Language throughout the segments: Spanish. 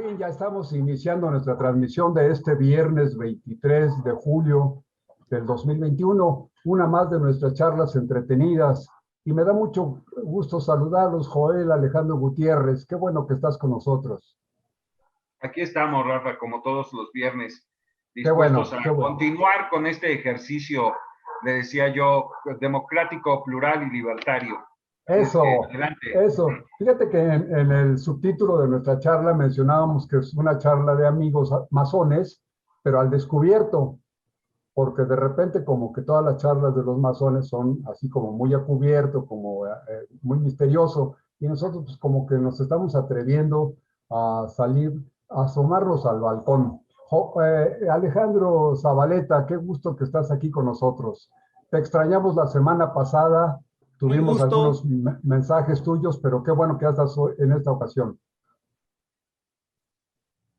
fin, ya estamos iniciando nuestra transmisión de este viernes 23 de julio del 2021, una más de nuestras charlas entretenidas. Y me da mucho gusto saludarlos, Joel Alejandro Gutiérrez. Qué bueno que estás con nosotros. Aquí estamos, Rafa, como todos los viernes, Qué dispuestos bueno, a qué bueno. continuar con este ejercicio, le decía yo, democrático, plural y libertario. Así es que, Eso, adelante. eso. Fíjate que en el subtítulo de nuestra charla mencionábamos que es una charla de amigos masones, pero al descubierto, porque de repente como que todas las charlas de los masones son así como muy a cubierto, como muy misterioso, y nosotros pues como que nos estamos atreviendo a salir, a asomarnos al balcón. Alejandro Zabaleta, qué gusto que estás aquí con nosotros. Te extrañamos la semana pasada, Un tuvimos gusto. algunos mensajes tuyos, pero qué bueno que estás en esta ocasión.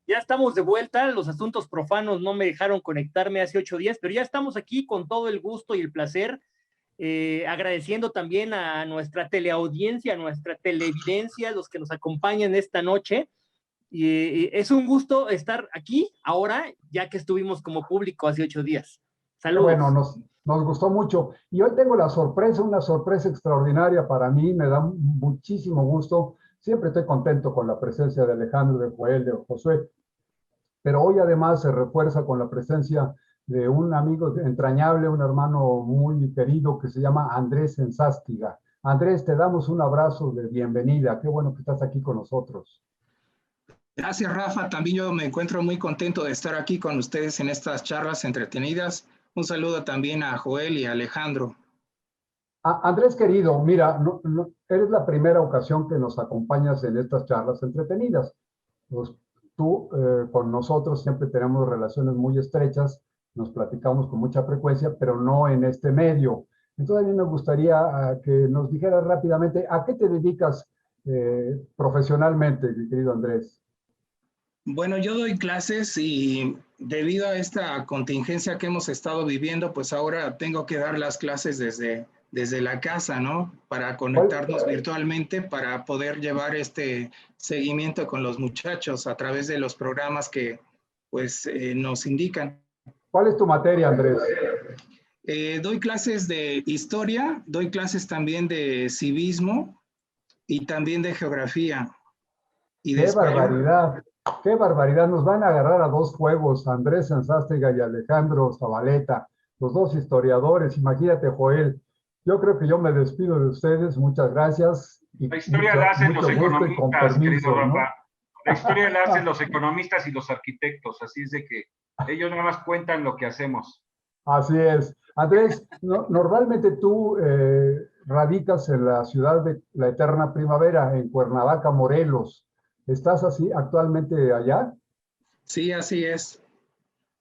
Ya estamos de vuelta, los asuntos profanos no me dejaron conectarme hace 8 días, pero ya estamos aquí con todo el gusto y el placer, agradeciendo también a nuestra teleaudiencia, a nuestra televidencia, los que nos acompañan esta noche. Y es un gusto estar aquí ahora, ya que estuvimos como público hace 8 días. Qué Saludos. bueno, nos gustó mucho. Y hoy tengo la sorpresa, una sorpresa extraordinaria para mí, me da muchísimo gusto. Siempre estoy contento con la presencia de Alejandro, de Joel, de Josué, pero hoy además se refuerza con la presencia de un amigo entrañable, un hermano muy querido que se llama Andrés Enzástiga. Andrés, te damos un abrazo de bienvenida. Qué bueno que estás aquí con nosotros. Gracias, Rafa. También yo me encuentro muy contento de estar aquí con ustedes en estas charlas entretenidas. Un saludo también a Joel y a Alejandro. Andrés querido, mira, eres la primera ocasión que nos acompañas en estas charlas entretenidas. Pues, tú con nosotros siempre tenemos relaciones muy estrechas, nos platicamos con mucha frecuencia, pero no en este medio. Entonces a mí me gustaría que nos dijeras rápidamente, ¿a qué te dedicas profesionalmente, mi querido Andrés? Bueno, yo doy clases y debido a esta contingencia que hemos estado viviendo, pues ahora tengo que dar las clases desde la casa, ¿no? Para conectarnos virtualmente, para poder llevar este seguimiento con los muchachos a través de los programas que pues nos indican. ¿Cuál es tu materia, Andrés? Doy clases de historia, doy clases también de civismo y también de geografía. Y de ¡Qué español. barbaridad! ¡Qué barbaridad! Nos van a agarrar a dos fuegos, Andrés Enzástiga y Alejandro Zabaleta, los dos historiadores. Imagínate, Joel. Yo creo que yo me despido de ustedes. Muchas gracias. Y La historia la hacen los mucho gusto y con economistas, querido permiso, ¿no? Rafa. La historia la hacen los economistas y los arquitectos, así es de que ellos nada más cuentan lo que hacemos. Así es. Andrés, normalmente tú radicas en la ciudad de la Eterna Primavera, en Cuernavaca, Morelos. ¿Estás así actualmente allá? Sí, así es.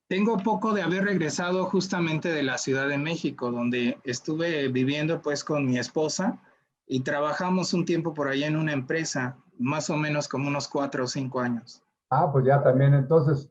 Tengo poco de haber regresado justamente de la Ciudad de México, donde estuve viviendo pues con mi esposa y trabajamos un tiempo por allá en una empresa, más o menos como unos 4 o 5 años. Ah, pues ya también. Entonces,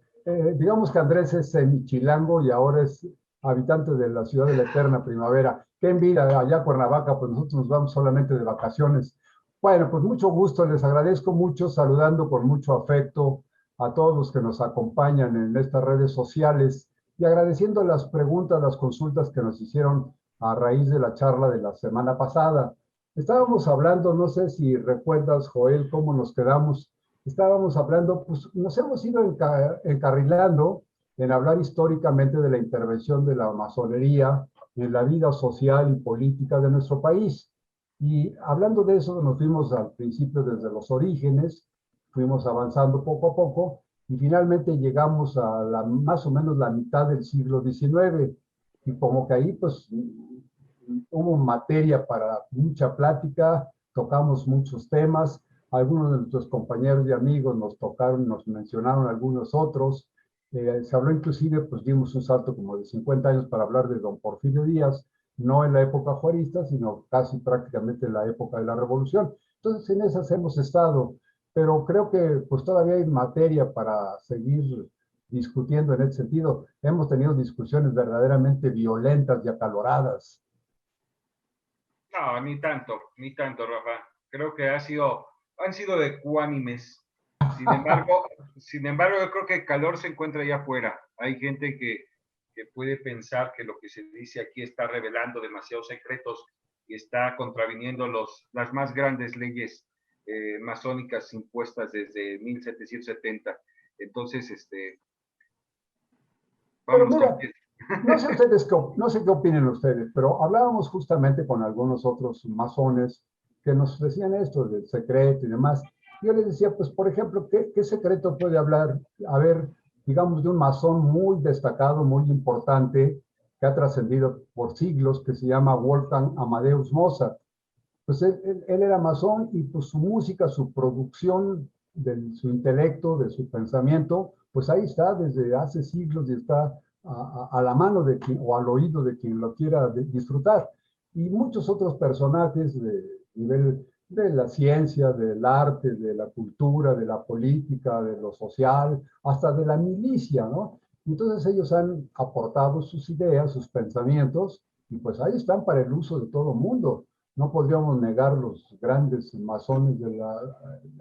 digamos que Andrés es semichilango y ahora es habitante de la ciudad de la Eterna Primavera. Qué envidia allá a Cuernavaca, pues nosotros nos vamos solamente de vacaciones. Bueno, pues mucho gusto, les agradezco mucho, saludando con mucho afecto a todos los que nos acompañan en estas redes sociales y agradeciendo las preguntas, las consultas que nos hicieron a raíz de la charla de la semana pasada. Estábamos hablando, no sé si recuerdas, Joel, cómo nos quedamos. Estábamos hablando, pues nos hemos ido encarrilando en hablar históricamente de la intervención de la masonería en la vida social y política de nuestro país. Y hablando de eso, nos fuimos al principio desde los orígenes, fuimos avanzando poco a poco y finalmente llegamos a más o menos la mitad del siglo XIX. Y como que ahí pues hubo materia para mucha plática, tocamos muchos temas, algunos de nuestros compañeros y amigos nos tocaron, nos mencionaron algunos otros, se habló inclusive, pues dimos un salto como de 50 años para hablar de don Porfirio Díaz, no en la época juarista, sino casi prácticamente en la época de la Revolución. Entonces en esas hemos estado, pero creo que pues todavía hay materia para seguir discutiendo en ese sentido. Hemos tenido discusiones verdaderamente violentas y acaloradas. No, ni tanto, Rafa. Creo que han sido ecuánimes. Sin embargo, sin embargo, yo creo que el calor se encuentra allá afuera. Hay gente que puede pensar que lo que se dice aquí está revelando demasiados secretos y está contraviniendo las más grandes leyes masónicas impuestas desde 1770. Entonces, Pero vamos mira, con que... no sé qué opinen ustedes, pero hablábamos justamente con algunos otros masones que nos decían esto del secreto y demás. Yo les decía, pues, por ejemplo, ¿qué secreto puede haber, digamos, de un masón muy destacado, muy importante, que ha trascendido por siglos, que se llama Wolfgang Amadeus Mozart? Pues él era masón y pues su música, su producción, de su intelecto, de su pensamiento, pues ahí está desde hace siglos y está a la mano de quien, o al oído de quien lo quiera disfrutar. Y muchos otros personajes de nivel de la ciencia, del arte, de la cultura, de la política, de lo social, hasta de la milicia, ¿no? Entonces ellos han aportado sus ideas, sus pensamientos, y pues ahí están para el uso de todo el mundo. No podríamos negar los grandes masones de los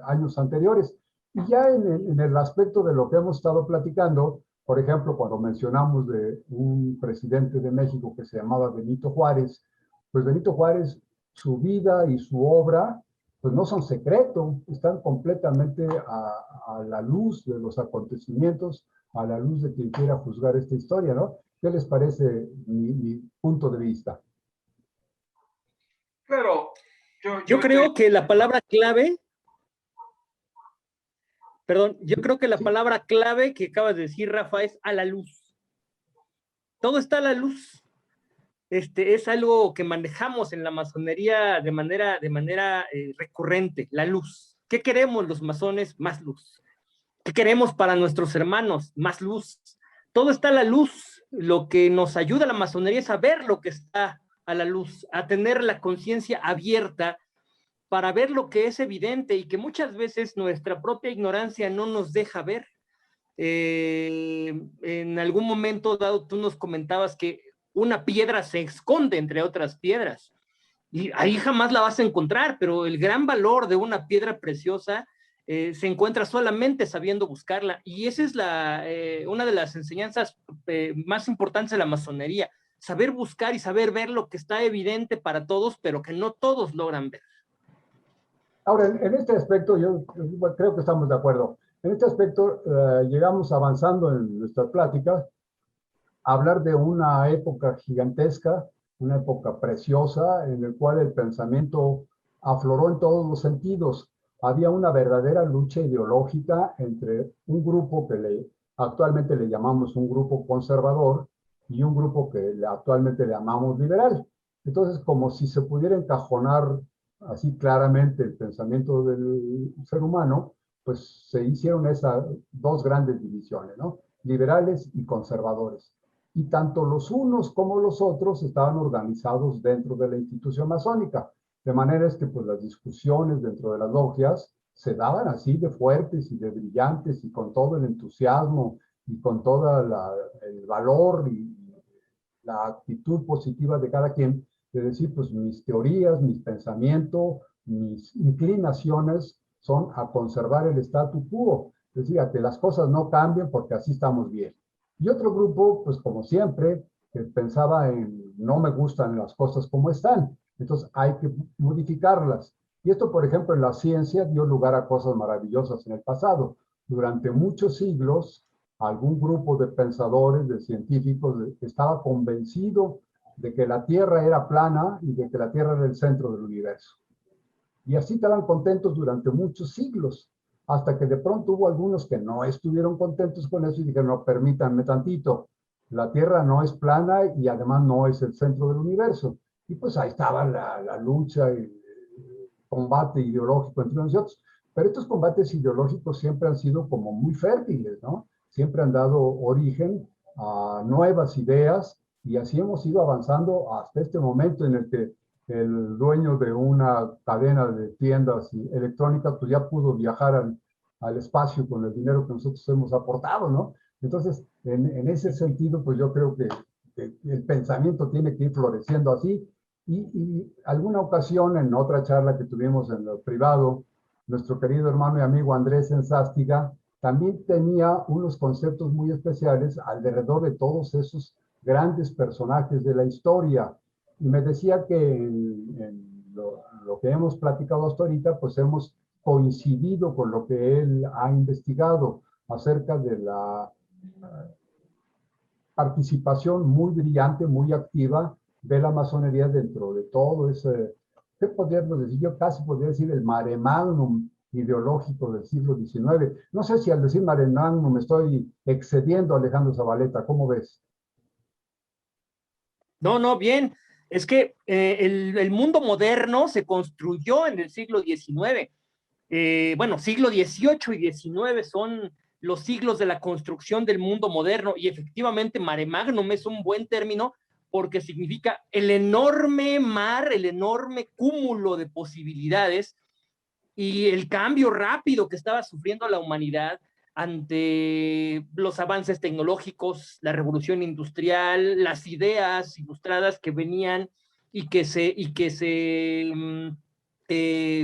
años anteriores. Y ya en el aspecto de lo que hemos estado platicando, por ejemplo, cuando mencionamos de un presidente de México que se llamaba Benito Juárez, pues Benito Juárez, su vida y su obra, pues no son secreto, están completamente a la luz de los acontecimientos, a la luz de quien quiera juzgar esta historia, ¿no? ¿Qué les parece mi punto de vista? Claro, Yo creo que la palabra clave, perdón, yo creo que la palabra clave que acabas de decir, Rafa, es a la luz. Todo está a la luz. Es algo que manejamos en la masonería de manera recurrente, la luz. ¿Qué queremos los masones? Más luz. ¿Qué queremos para nuestros hermanos? Más luz. Todo está a la luz. Lo que nos ayuda a la masonería es a ver lo que está a la luz, a tener la conciencia abierta para ver lo que es evidente y que muchas veces nuestra propia ignorancia no nos deja ver. En algún momento dado tú nos comentabas que una piedra se esconde entre otras piedras y ahí jamás la vas a encontrar, pero el gran valor de una piedra preciosa se encuentra solamente sabiendo buscarla, y esa es una de las enseñanzas más importantes de la masonería, saber buscar y saber ver lo que está evidente para todos, pero que no todos logran ver. Ahora, en este aspecto, yo creo que estamos de acuerdo. En este aspecto, llegamos avanzando en nuestras pláticas a hablar de una época gigantesca, una época preciosa, en la cual el pensamiento afloró en todos los sentidos. Había una verdadera lucha ideológica entre un grupo que actualmente le llamamos un grupo conservador y un grupo que actualmente le llamamos liberal. Entonces, como si se pudiera encajonar así claramente el pensamiento del ser humano, pues se hicieron esas dos grandes divisiones, ¿no? Liberales y conservadores. Y tanto los unos como los otros estaban organizados dentro de la institución masónica, de manera es que pues las discusiones dentro de las logias se daban así de fuertes y de brillantes y con todo el entusiasmo y con todo el valor y la actitud positiva de cada quien, de decir, pues mis teorías, mis pensamientos, mis inclinaciones son a conservar el statu quo, es decir, a que las cosas no cambien porque así estamos bien. Y otro grupo, pues como siempre, que pensaba en no me gustan las cosas como están, entonces hay que modificarlas. Y esto, por ejemplo, en la ciencia dio lugar a cosas maravillosas en el pasado. Durante muchos siglos, algún grupo de pensadores, de científicos, estaba convencido de que la Tierra era plana y de que la Tierra era el centro del universo. Y así estaban contentos durante muchos siglos, hasta que de pronto hubo algunos que no estuvieron contentos con eso y dijeron, no, permítanme tantito, la Tierra no es plana y además no es el centro del universo. Y pues ahí estaba la lucha y el combate ideológico entre unos y otros. Pero estos combates ideológicos siempre han sido como muy fértiles, ¿no? Siempre han dado origen a nuevas ideas y así hemos ido avanzando hasta este momento en el que el dueño de una cadena de tiendas electrónicas pues ya pudo viajar al espacio con el dinero que nosotros hemos aportado, ¿no? Entonces, en ese sentido, pues yo creo que el pensamiento tiene que ir floreciendo así. Y alguna ocasión, en otra charla que tuvimos en lo privado, nuestro querido hermano y amigo Andrés Enzástiga también tenía unos conceptos muy especiales alrededor de todos esos grandes personajes de la historia. Y me decía que en lo que hemos platicado hasta ahorita, pues hemos coincidido con lo que él ha investigado acerca de la participación muy brillante, muy activa de la masonería dentro de todo ese, ¿qué podríamos decir? Yo casi podría decir el mare magnum ideológico del siglo XIX. No sé si al decir mare magnum me estoy excediendo, Alejandro Zabaleta, ¿cómo ves? No, no, bien. Es que el mundo moderno se construyó en el siglo XIX. Bueno, siglo XVIII y XIX son los siglos de la construcción del mundo moderno y efectivamente mare magnum es un buen término porque significa el enorme mar, el enorme cúmulo de posibilidades y el cambio rápido que estaba sufriendo la humanidad ante los avances tecnológicos, la revolución industrial, las ideas ilustradas que venían y que se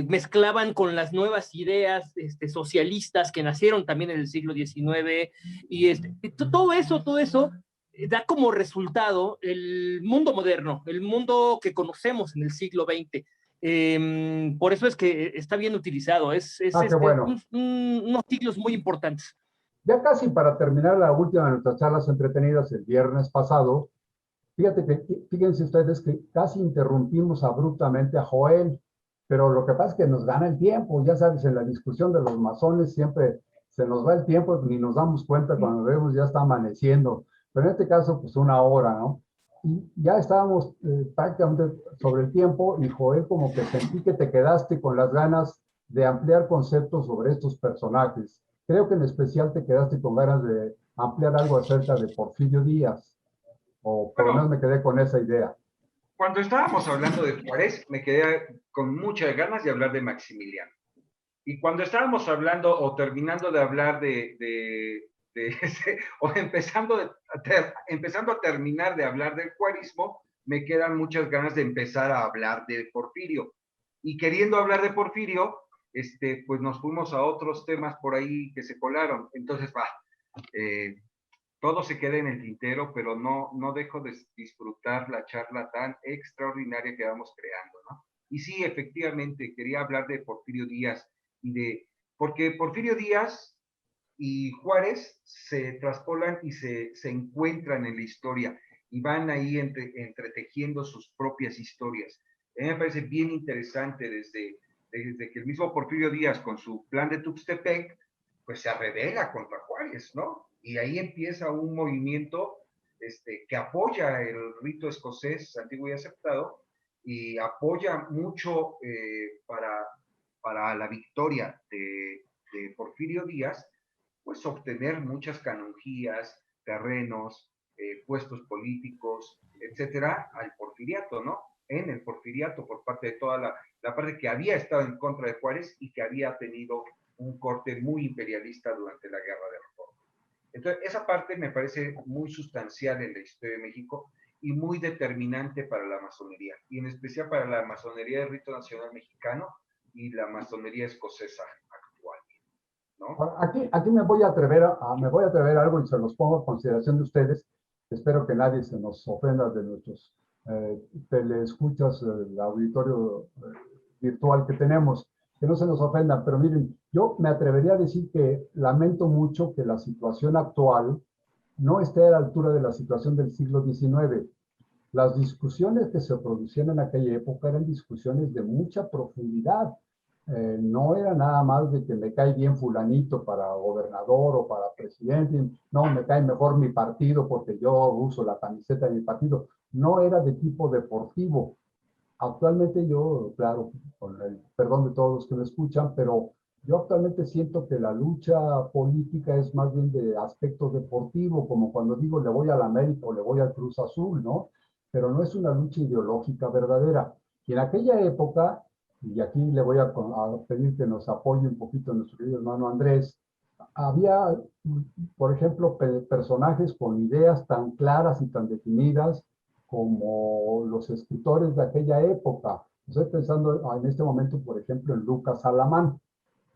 mezclaban con las nuevas ideas socialistas que nacieron también en el siglo XIX. Y todo eso da como resultado el mundo moderno, el mundo que conocemos en el siglo XX. Por eso es que está bien utilizado, Ah, qué bueno. unos siglos muy importantes. Ya casi para terminar la última de nuestras charlas entretenidas el viernes pasado, fíjense ustedes que casi interrumpimos abruptamente a Joel, pero lo que pasa es que nos gana el tiempo, ya sabes, en la discusión de los masones siempre se nos va el tiempo, ni nos damos cuenta cuando vemos ya está amaneciendo, pero en este caso pues una hora, ¿no? Y ya estábamos prácticamente sobre el tiempo y Joel como que sentí que te quedaste con las ganas de ampliar conceptos sobre estos personajes. Creo que en especial te quedaste con ganas de ampliar algo acerca de Porfirio Díaz, o por lo menos Bueno, me quedé con esa idea. cuando estábamos hablando de Juárez, me quedé con muchas ganas de hablar de Maximiliano. Y cuando estábamos hablando o terminando de hablar o empezando a terminar de hablar del juarismo, me quedan muchas ganas de empezar a hablar de Porfirio. Y queriendo hablar de Porfirio, pues nos fuimos a otros temas por ahí que se colaron. Entonces, eh, todo se queda en el tintero, pero no dejo de disfrutar la charla tan extraordinaria que vamos creando, ¿no? Y sí, efectivamente, quería hablar de Porfirio Díaz porque Porfirio Díaz y Juárez se traspolan y se encuentran en la historia y van ahí entretejiendo sus propias historias. A mí me parece bien interesante desde que el mismo Porfirio Díaz con su plan de Tuxtepec, pues se revela contra Juárez, ¿no? Y ahí empieza un movimiento que apoya el rito escocés antiguo y aceptado y apoya mucho para la victoria de Porfirio Díaz, pues obtener muchas canonjías, terrenos, puestos políticos, etcétera, al porfiriato, ¿no? En el porfiriato por parte de toda la parte que había estado en contra de Juárez y que había tenido un corte muy imperialista durante la Guerra de Reforma. Entonces, esa parte me parece muy sustancial en la historia de México y muy determinante para la masonería, y en especial para la masonería del rito nacional mexicano y la masonería escocesa actual, ¿no? Aquí me voy a atrever a algo y se los pongo a consideración de ustedes. Espero que nadie se nos ofenda de nuestros teleescuchas, el auditorio virtual que tenemos, que no se nos ofendan, pero miren, yo me atrevería a decir que lamento mucho que la situación actual no esté a la altura de la situación del siglo XIX. Las discusiones que se producían en aquella época eran discusiones de mucha profundidad. No era nada más de que me cae bien fulanito para gobernador o para presidente, no, me cae mejor mi partido porque yo uso la camiseta de mi partido. No era de tipo deportivo. Actualmente yo, claro, con el perdón de todos los que me escuchan, pero yo actualmente siento que la lucha política es más bien de aspecto deportivo, como cuando digo le voy al América o le voy al Cruz Azul, ¿no? Pero no es una lucha ideológica verdadera. Y en aquella época, y aquí le voy a pedir que nos apoye un poquito nuestro querido hermano Andrés, había, por ejemplo, personajes con ideas tan claras y tan definidas como los escritores de aquella época. Estoy pensando en este momento, por ejemplo, en Lucas Alamán.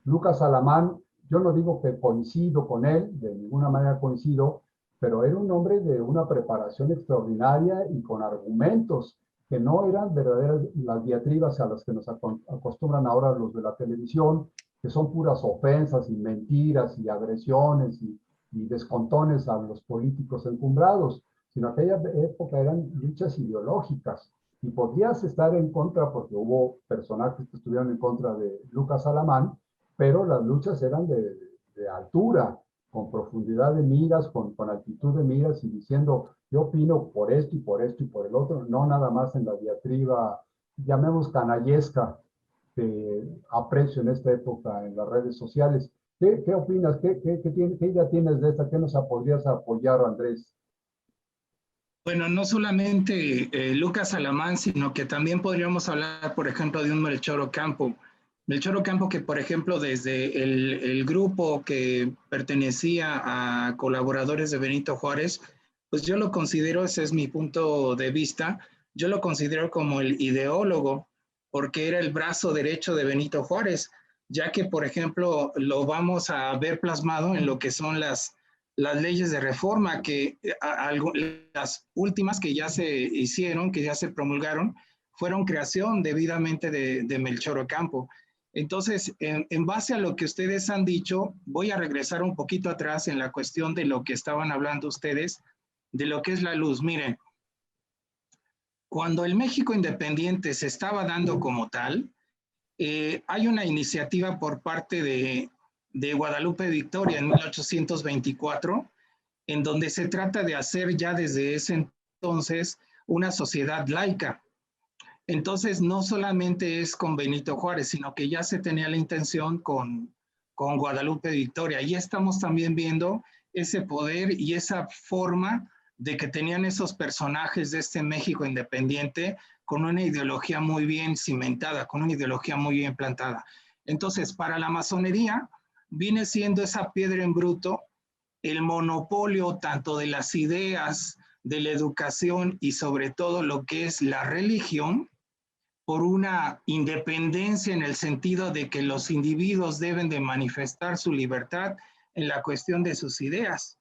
Lucas Alamán yo no digo que coincido con él, de ninguna manera coincido, pero era un hombre de una preparación extraordinaria y con argumentos que no eran verdaderas las diatribas a las que nos acostumbran ahora los de la televisión, que son puras ofensas y mentiras y agresiones y descontones a los políticos encumbrados, sino aquella época eran luchas ideológicas. Y podías estar en contra, porque hubo personajes que estuvieron en contra de Lucas Alamán, pero las luchas eran de altura, con profundidad de miras, con altitud de miras y diciendo, yo opino por esto y por esto y por el otro, no nada más en la diatriba, llamemos canallesca, que aprecio en esta época en las redes sociales. ¿Qué opinas? ¿Qué idea tienes de esta? ¿Qué nos podrías apoyar, Andrés? Bueno, no solamente Lucas Alamán, sino que también podríamos hablar, por ejemplo, de un Melchor Ocampo. Melchor Ocampo que, por ejemplo, desde el grupo que pertenecía a colaboradores de Benito Juárez, pues yo lo considero, ese es mi punto de vista, yo lo considero como el ideólogo, porque era el brazo derecho de Benito Juárez, ya que, por ejemplo, lo vamos a ver plasmado en lo que son las leyes de reforma, que las últimas que ya se hicieron, que ya se promulgaron, fueron creación debidamente de Melchor Ocampo. Entonces, en base a lo que ustedes han dicho, voy a regresar un poquito atrás en la cuestión de lo que estaban hablando ustedes, de lo que es la luz. Miren, cuando el México independiente se estaba dando como tal, hay una iniciativa por parte de Guadalupe Victoria en 1824, en donde se trata de hacer ya desde ese entonces una sociedad laica. Entonces, no solamente es con Benito Juárez, sino que ya se tenía la intención con Guadalupe Victoria. Y estamos también viendo ese poder y esa forma de que tenían esos personajes de este México independiente con una ideología muy bien cimentada, con una ideología muy bien plantada. Entonces, para la masonería, viene siendo esa piedra en bruto el monopolio tanto de las ideas, de la educación y sobre todo lo que es la religión, por una independencia en el sentido de que los individuos deben de manifestar su libertad en la cuestión de sus ideas.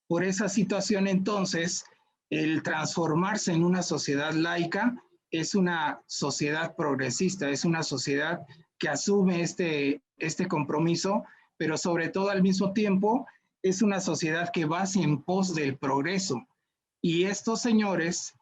Por esa situación, entonces, el transformarse en una sociedad laica es una sociedad progresista, es una sociedad que asume este compromiso, pero sobre todo al mismo tiempo es una sociedad que va en pos del progreso. Y estos señores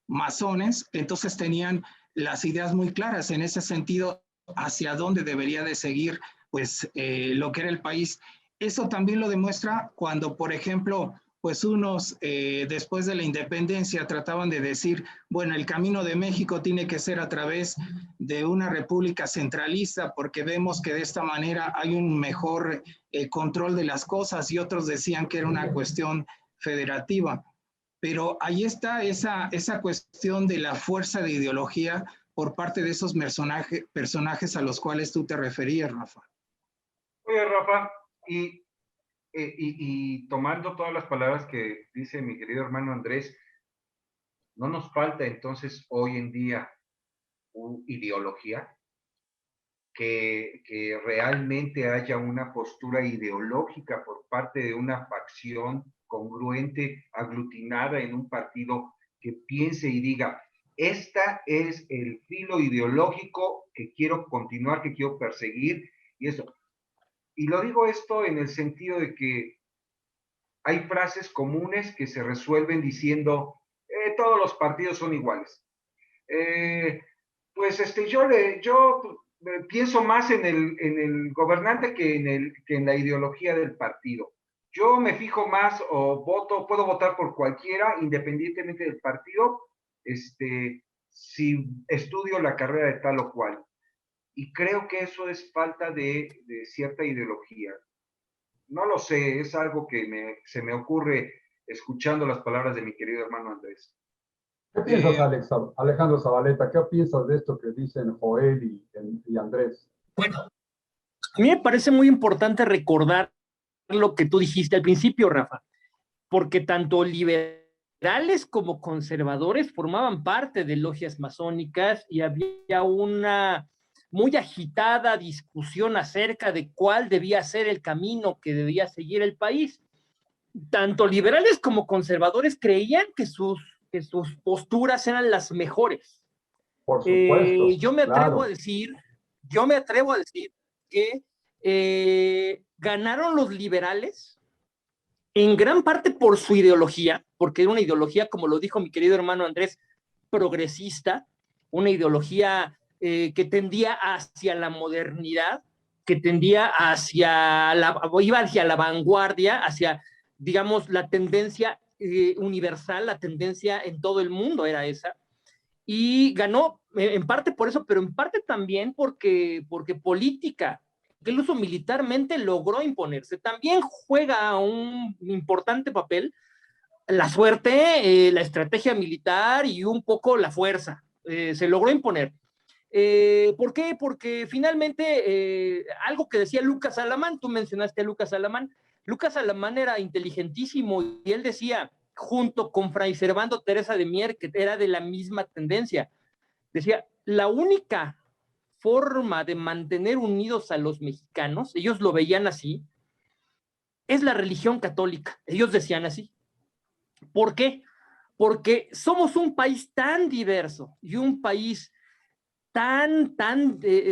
masones, entonces tenían las ideas muy claras en ese sentido hacia dónde debería de seguir pues lo que era el país. Eso también lo demuestra cuando, por ejemplo, pues unos después de la independencia trataban de decir, bueno, el camino de México tiene que ser a través de una república centralista porque vemos que de esta manera hay un mejor control de las cosas, y otros decían que era una cuestión federativa. Pero ahí está esa cuestión de la fuerza de ideología por parte de esos personajes a los cuales tú te referías, Rafa. Oye, Rafa, y tomando todas las palabras que dice mi querido hermano Andrés, ¿no nos falta entonces hoy en día una ideología? Que realmente haya una postura ideológica por parte de una facción congruente, aglutinada en un partido que piense y diga, esta es el filo ideológico que quiero continuar, que quiero perseguir, y eso. Y lo digo esto en el sentido de que hay frases comunes que se resuelven diciendo, todos los partidos son iguales. Pues yo pienso más en el gobernante que en la ideología del partido. Yo me fijo más o puedo votar por cualquiera, independientemente del partido, si estudio la carrera de tal o cual. Y creo que eso es falta de cierta ideología. No lo sé, es algo que se me ocurre escuchando las palabras de mi querido hermano Andrés. ¿Qué piensas, Alejandro Zabaleta? ¿Qué piensas de esto que dicen Joel y Andrés? Bueno, a mí me parece muy importante recordar lo que tú dijiste al principio, Rafa, porque tanto liberales como conservadores formaban parte de logias masónicas y había una muy agitada discusión acerca de cuál debía ser el camino que debía seguir el país. Tanto liberales como conservadores creían que sus posturas eran las mejores. Por supuesto, Yo me atrevo a claro. decir que ganaron los liberales en gran parte por su ideología, porque era una ideología, como lo dijo mi querido hermano Andrés, progresista, una ideología que tendía hacia la modernidad, que tendía iba hacia la vanguardia, hacia, digamos, la tendencia universal, la tendencia en todo el mundo era esa. Y ganó en parte por eso, pero en parte también porque política, incluso militarmente logró imponerse. También juega un importante papel la suerte, la estrategia militar y un poco la fuerza. Se logró imponer. ¿Por qué? Porque finalmente, algo que decía Lucas Alamán, tú mencionaste a Lucas Alamán era inteligentísimo y él decía, junto con Fray Servando Teresa de Mier, que era de la misma tendencia, decía, la única forma de mantener unidos a los mexicanos, ellos lo veían así, es la religión católica. Ellos decían así. ¿Por qué? Porque somos un país tan diverso y un país tan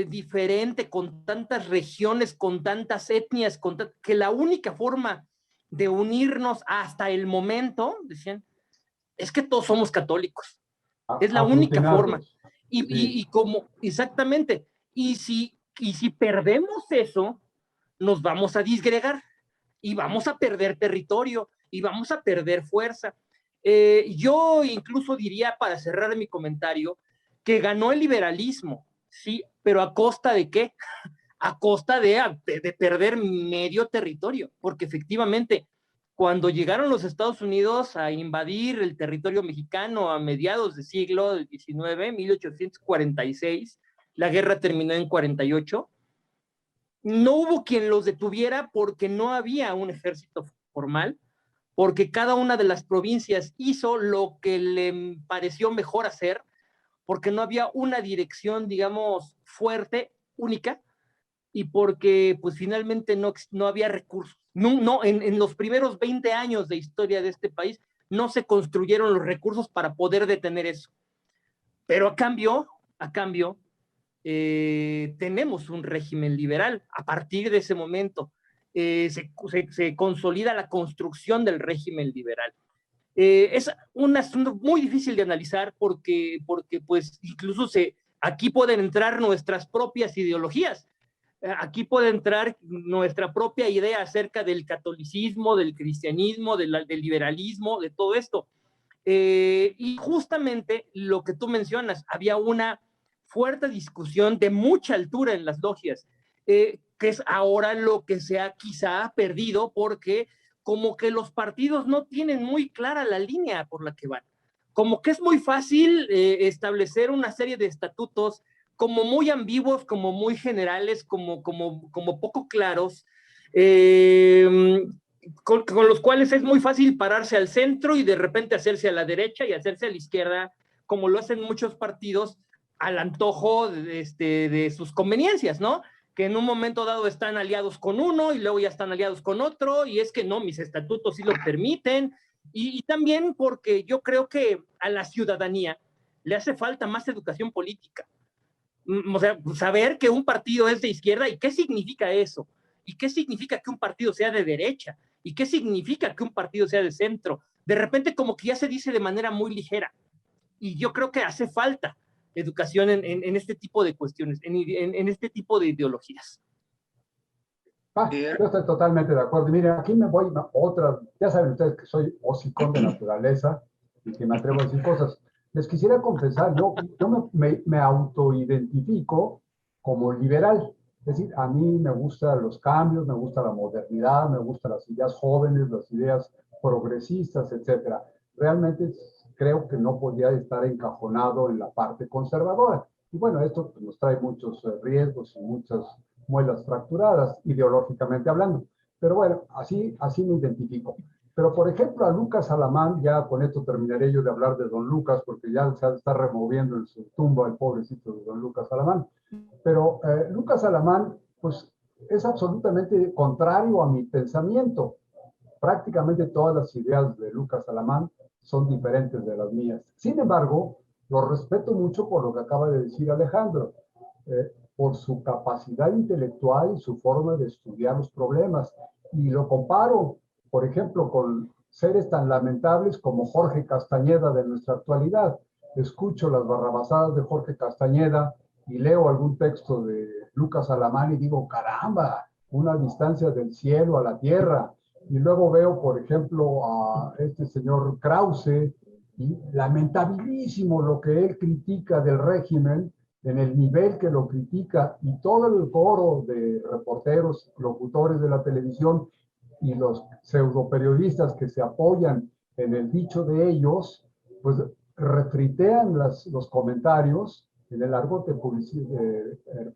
diferente, con tantas regiones, con tantas etnias, que la única forma de unirnos hasta el momento, decían, es que todos somos católicos. Es la única forma. Aglutinarlos. Sí. Y como, exactamente, y si perdemos eso, nos vamos a disgregar y vamos a perder territorio y vamos a perder fuerza. Yo incluso diría, para cerrar mi comentario, que ganó el liberalismo, sí, pero ¿a costa de qué? A costa de perder medio territorio, porque efectivamente, cuando llegaron los Estados Unidos a invadir el territorio mexicano a mediados del siglo XIX, 1846, la guerra terminó en 48, no hubo quien los detuviera porque no había un ejército formal, porque cada una de las provincias hizo lo que le pareció mejor hacer, porque no había una dirección, digamos, fuerte, única, y porque pues finalmente no había recursos. En los primeros 20 años de historia de este país no se construyeron los recursos para poder detener eso. Pero a cambio, tenemos un régimen liberal. A partir de ese momento se consolida la construcción del régimen liberal. Es un asunto muy difícil de analizar porque pues incluso aquí pueden entrar nuestras propias ideologías. Aquí puede entrar nuestra propia idea acerca del catolicismo, del cristianismo, del liberalismo, de todo esto. Y justamente lo que tú mencionas, había una fuerte discusión de mucha altura en las logias, que es ahora lo que se ha quizá perdido porque como que los partidos no tienen muy clara la línea por la que van. Como que es muy fácil establecer una serie de estatutos como muy ambiguos, como muy generales, como poco claros, con los cuales es muy fácil pararse al centro y de repente hacerse a la derecha y hacerse a la izquierda, como lo hacen muchos partidos al antojo de sus conveniencias, ¿no? Que en un momento dado están aliados con uno y luego ya están aliados con otro, y es que no, mis estatutos sí lo permiten, y también porque yo creo que a la ciudadanía le hace falta más educación política. O sea, saber que un partido es de izquierda y qué significa eso, y qué significa que un partido sea de derecha, y qué significa que un partido sea de centro. De repente como que ya se dice de manera muy ligera, y yo creo que hace falta educación en este tipo de cuestiones, en este tipo de ideologías. Yo estoy totalmente de acuerdo. Miren, aquí me voy a otra. Ya saben ustedes que soy hocicón de naturaleza y que me atrevo a decir cosas. Les quisiera confesar, yo me autoidentifico como liberal. Es decir, a mí me gustan los cambios, me gusta la modernidad, me gustan las ideas jóvenes, las ideas progresistas, etcétera. Realmente creo que no podía estar encajonado en la parte conservadora. Y bueno, esto nos trae muchos riesgos y muchas muelas fracturadas, ideológicamente hablando. Pero bueno, así me identifico. Pero por ejemplo, a Lucas Alamán, ya con esto terminaré yo de hablar de don Lucas, porque ya se está removiendo en su tumba el pobrecito de don Lucas Alamán. Pero Lucas Alamán, pues es absolutamente contrario a mi pensamiento. Prácticamente todas las ideas de Lucas Alamán son diferentes de las mías. Sin embargo, lo respeto mucho por lo que acaba de decir Alejandro, por su capacidad intelectual y su forma de estudiar los problemas. Y lo comparo, por ejemplo, con seres tan lamentables como Jorge Castañeda de nuestra actualidad. Escucho las barrabasadas de Jorge Castañeda y leo algún texto de Lucas Alamán y digo, caramba, una distancia del cielo a la tierra. Y luego veo, por ejemplo, a este señor Krause, y lamentabilísimo lo que él critica del régimen, en el nivel que lo critica, y todo el coro de reporteros, locutores de la televisión y los pseudoperiodistas que se apoyan en el dicho de ellos, pues refritean los comentarios. En el argot de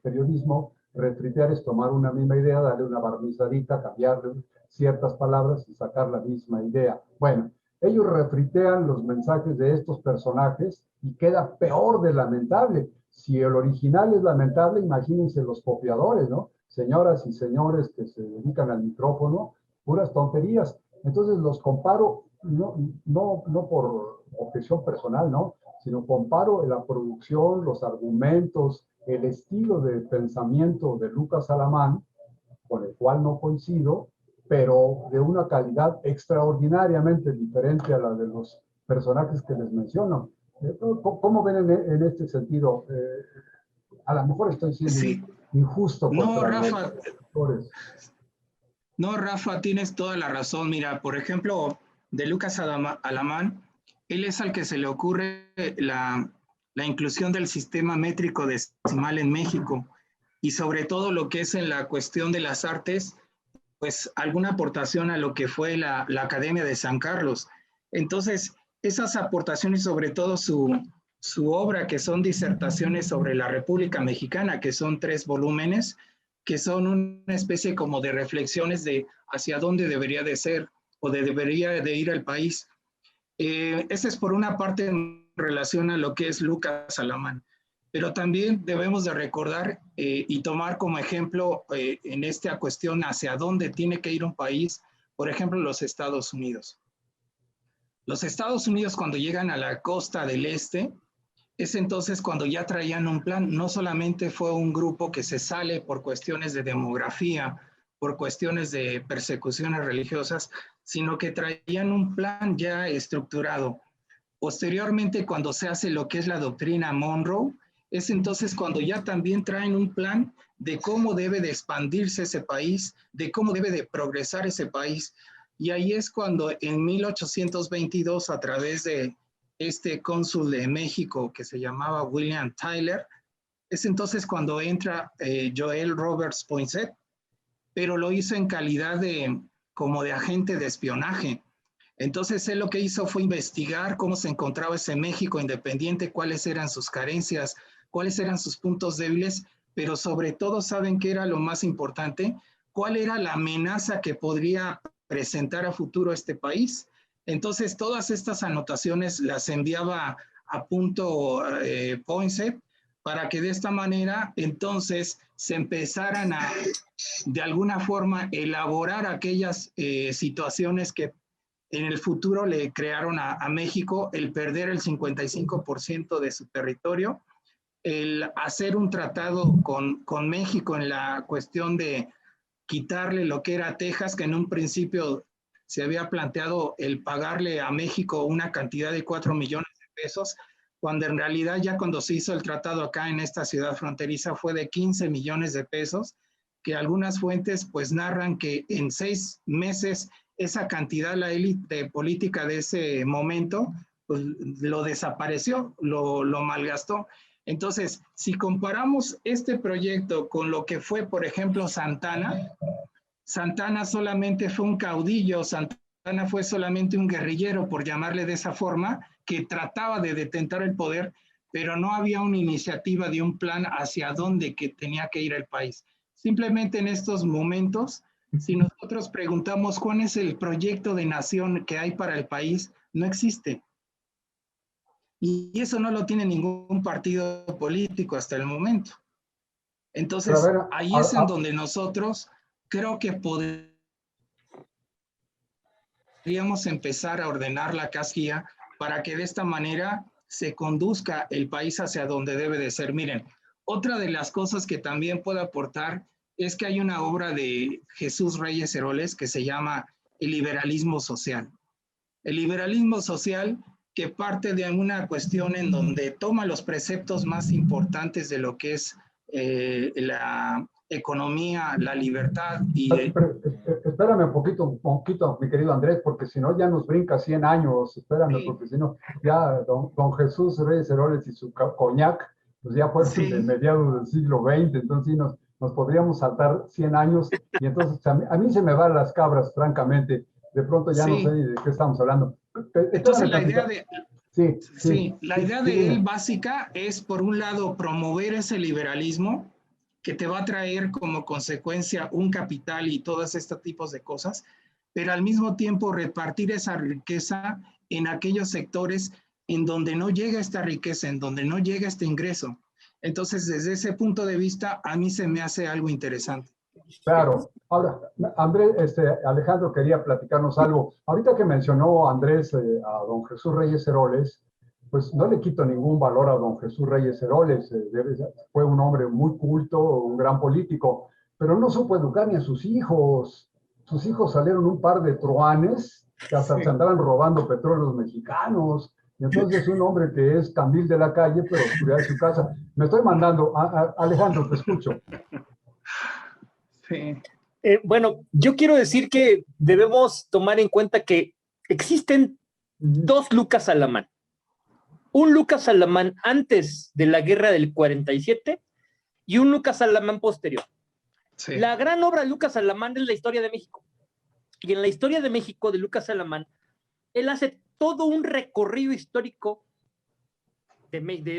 periodismo, refritear es tomar una misma idea, darle una barnizadita, cambiarle ciertas palabras y sacar la misma idea. Bueno, ellos refritean los mensajes de estos personajes y queda peor de lamentable. Si el original es lamentable, imagínense los copiadores, ¿no? Señoras y señores que se dedican al micrófono, puras tonterías. Entonces los comparo, no por objeción personal, ¿no? Sino comparo la producción, los argumentos, el estilo de pensamiento de Lucas Alamán, con el cual no coincido, pero de una calidad extraordinariamente diferente a la de los personajes que les menciono. ¿Cómo ven en este sentido? A lo mejor estoy siendo Sí. injusto No, contra Rafa, los actores. no, Rafa, tienes toda la razón. Mira, por ejemplo, de Lucas Alamán, él es al que se le ocurre la inclusión del sistema métrico decimal en México y sobre todo lo que es en la cuestión de las artes, pues alguna aportación a lo que fue la Academia de San Carlos. Entonces, esas aportaciones, sobre todo su obra, que son disertaciones sobre la República Mexicana, que son 3 volúmenes, que son una especie como de reflexiones de hacia dónde debería de ser o debería de ir el país. Esa es por una parte en relación a lo que es Lucas Alamán. Pero también debemos de recordar y tomar como ejemplo en esta cuestión hacia dónde tiene que ir un país, por ejemplo, los Estados Unidos. Los Estados Unidos cuando llegan a la costa del este, es entonces cuando ya traían un plan. No solamente fue un grupo que se sale por cuestiones de demografía, por cuestiones de persecuciones religiosas, sino que traían un plan ya estructurado. Posteriormente, cuando se hace lo que es la doctrina Monroe, es entonces cuando ya también traen un plan de cómo debe de expandirse ese país, de cómo debe de progresar ese país. Y ahí es cuando en 1822, a través de este cónsul de México que se llamaba William Tyler, es entonces cuando entra Joel Roberts Poinsett, pero lo hizo en calidad como de agente de espionaje. Entonces él lo que hizo fue investigar cómo se encontraba ese México independiente, cuáles eran sus carencias, cuáles eran sus puntos débiles, pero sobre todo, ¿saben qué era lo más importante? ¿Cuál era la amenaza que podría presentar a futuro este país? Entonces todas estas anotaciones las enviaba a punto Poinsett para que de esta manera entonces se empezaran a de alguna forma elaborar aquellas situaciones que en el futuro le crearon a México, el perder el 55% de su territorio, el hacer un tratado con México en la cuestión de quitarle lo que era Texas, que en un principio se había planteado el pagarle a México una cantidad de 4 millones de pesos, cuando en realidad ya cuando se hizo el tratado acá en esta ciudad fronteriza fue de 15 millones de pesos, que algunas fuentes pues narran que en 6 meses esa cantidad, la élite política de ese momento, pues lo desapareció, lo malgastó. Entonces, si comparamos este proyecto con lo que fue, por ejemplo, Santana, Santana solamente fue un caudillo, Santana fue solamente un guerrillero, por llamarle de esa forma, que trataba de detentar el poder, pero no había una iniciativa de un plan hacia dónde que tenía que ir el país. Simplemente en estos momentos, si nosotros preguntamos cuál es el proyecto de nación que hay para el país, no existe. Y eso no lo tiene ningún partido político hasta el momento. Entonces, Pero a ver, ahí es en donde nosotros creo que podríamos empezar a ordenar la casquilla para que de esta manera se conduzca el país hacia donde debe de ser. Miren, otra de las cosas que también puedo aportar es que hay una obra de Jesús Reyes Heroles que se llama El liberalismo social. El liberalismo social que parte de una cuestión en donde toma los preceptos más importantes de lo que es la economía, la libertad y... Espérame un poquito, mi querido Andrés, porque si no ya nos brinca 100 años. Espérame, Sí. porque si no, ya don Jesús Reyes Heroles y su coñac, pues ya fueron Sí. de mediados del siglo XX, entonces sí nos podríamos saltar 100 años, y entonces a mí se me van las cabras, francamente. De pronto ya no sé Sí. ni de qué estamos hablando. Entonces Espérame la tantito. idea de... Sí, Sí, la idea sí, de él dime. básica es, por un lado, promover ese liberalismo que te va a traer como consecuencia un capital y todos estos tipos de cosas, pero al mismo tiempo repartir esa riqueza en aquellos sectores en donde no llega esta riqueza, en donde no llega este ingreso. Entonces, desde ese punto de vista, a mí se me hace algo interesante. Claro. Ahora, Andrés, Alejandro quería platicarnos algo. Ahorita que mencionó Andrés a don Jesús Reyes Heroles, pues no le quito ningún valor a don Jesús Reyes Heroles. Fue un hombre muy culto, un gran político, pero no supo educar ni a sus hijos. Sus hijos salieron un par de truanes que hasta se andaban robando petróleos mexicanos. Y entonces es un hombre que es candil de la calle, pero oscuridad de su casa. Me estoy mandando. Alejandro, te escucho. Sí. Bueno, yo quiero decir que debemos tomar en cuenta que existen dos Lucas Alamán. Un Lucas Alamán antes de la guerra del 47 y un Lucas Alamán posterior. Sí. La gran obra de Lucas Alamán es la historia de México. Y en la historia de México de Lucas Alamán, él hace todo un recorrido histórico desde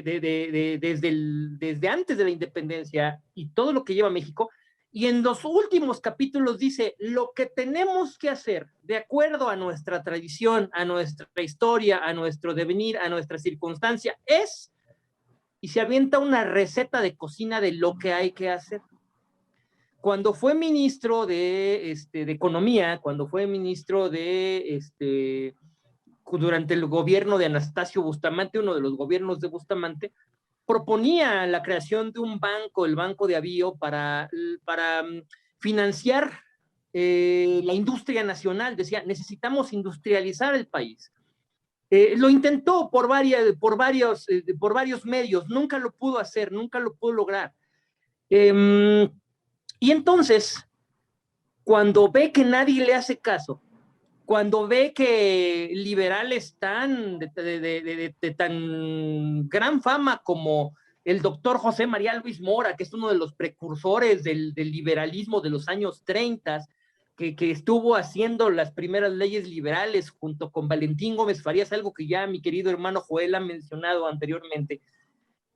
antes de la independencia y todo lo que lleva México. Y en los últimos capítulos dice lo que tenemos que hacer de acuerdo a nuestra tradición, a nuestra historia, a nuestro devenir, a nuestra circunstancia es, y se avienta una receta de cocina de lo que hay que hacer. Cuando fue ministro de Economía, cuando fue ministro durante el gobierno de Anastasio Bustamante, uno de los gobiernos de Bustamante, proponía la creación de un banco, el Banco de Avío, para financiar la industria nacional. Decía, necesitamos industrializar el país. Lo intentó por varios medios, nunca lo pudo hacer, nunca lo pudo lograr. Y entonces, cuando ve que nadie le hace caso, cuando ve que liberales de tan gran fama como el doctor José María Luis Mora, que es uno de los precursores del liberalismo de los años 30, que estuvo haciendo las primeras leyes liberales junto con Valentín Gómez Farías, algo que ya mi querido hermano Joel ha mencionado anteriormente,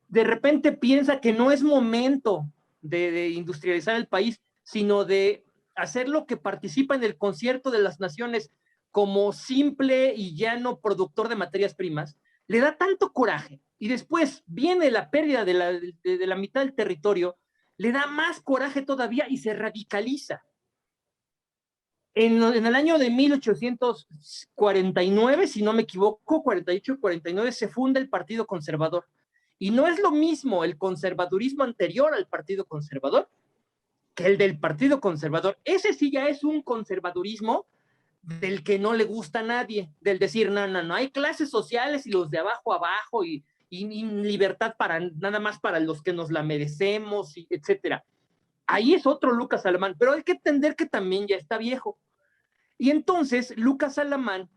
de repente piensa que no es momento de industrializar el país, sino de hacer lo que participa en el concierto de las naciones como simple y llano productor de materias primas, le da tanto coraje, y después viene la pérdida de la mitad del territorio, le da más coraje todavía y se radicaliza. En el año de 1849, si no me equivoco, 48-49, se funda el Partido Conservador. Y no es lo mismo el conservadurismo anterior al Partido Conservador que el del Partido Conservador. Ese sí ya es un conservadurismo del que no le gusta a nadie, del decir, no, hay clases sociales y los de abajo abajo y libertad para nada más para los que nos la merecemos, etcétera. Ahí es otro Lucas Alamán, pero hay que entender que también ya está viejo. Y entonces Lucas Alamán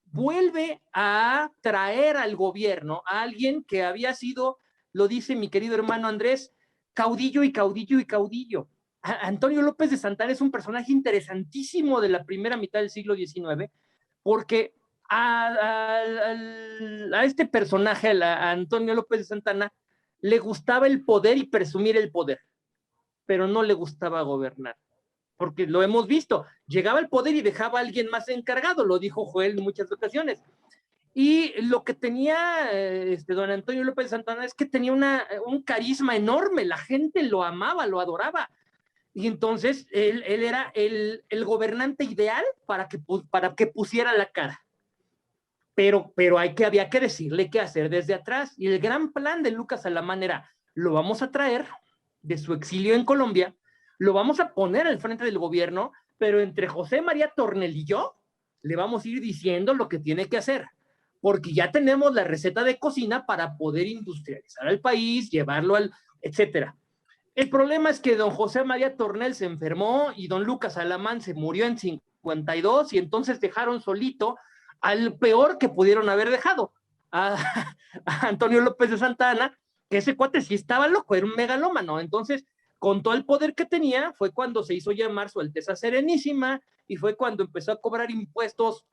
vuelve a traer al gobierno a alguien que había sido, lo dice mi querido hermano Andrés, caudillo y caudillo y caudillo. Antonio López de Santana es un personaje interesantísimo de la primera mitad del siglo XIX, porque a este personaje, a Antonio López de Santana, le gustaba el poder y presumir el poder, pero no le gustaba gobernar. Porque lo hemos visto, llegaba al poder y dejaba a alguien más encargado, lo dijo Joel en muchas ocasiones. Y lo que tenía don Antonio López de Santana es que tenía un carisma enorme, la gente lo amaba, lo adoraba. Y entonces él era el gobernante ideal para que pusiera la cara. Pero había que decirle qué hacer desde atrás. Y el gran plan de Lucas Alamán era, lo vamos a traer de su exilio en Colombia, lo vamos a poner al frente del gobierno, pero entre José María Tornel y yo le vamos a ir diciendo lo que tiene que hacer, porque ya tenemos la receta de cocina para poder industrializar al país, llevarlo etcétera. El problema es que don José María Tornel se enfermó y don Lucas Alamán se murió en 52 y entonces dejaron solito al peor que pudieron haber dejado, a Antonio López de Santa Anna, que ese cuate sí estaba loco, era un megalómano. Entonces, con todo el poder que tenía, fue cuando se hizo llamar Su Alteza Serenísima y fue cuando empezó a cobrar impuestos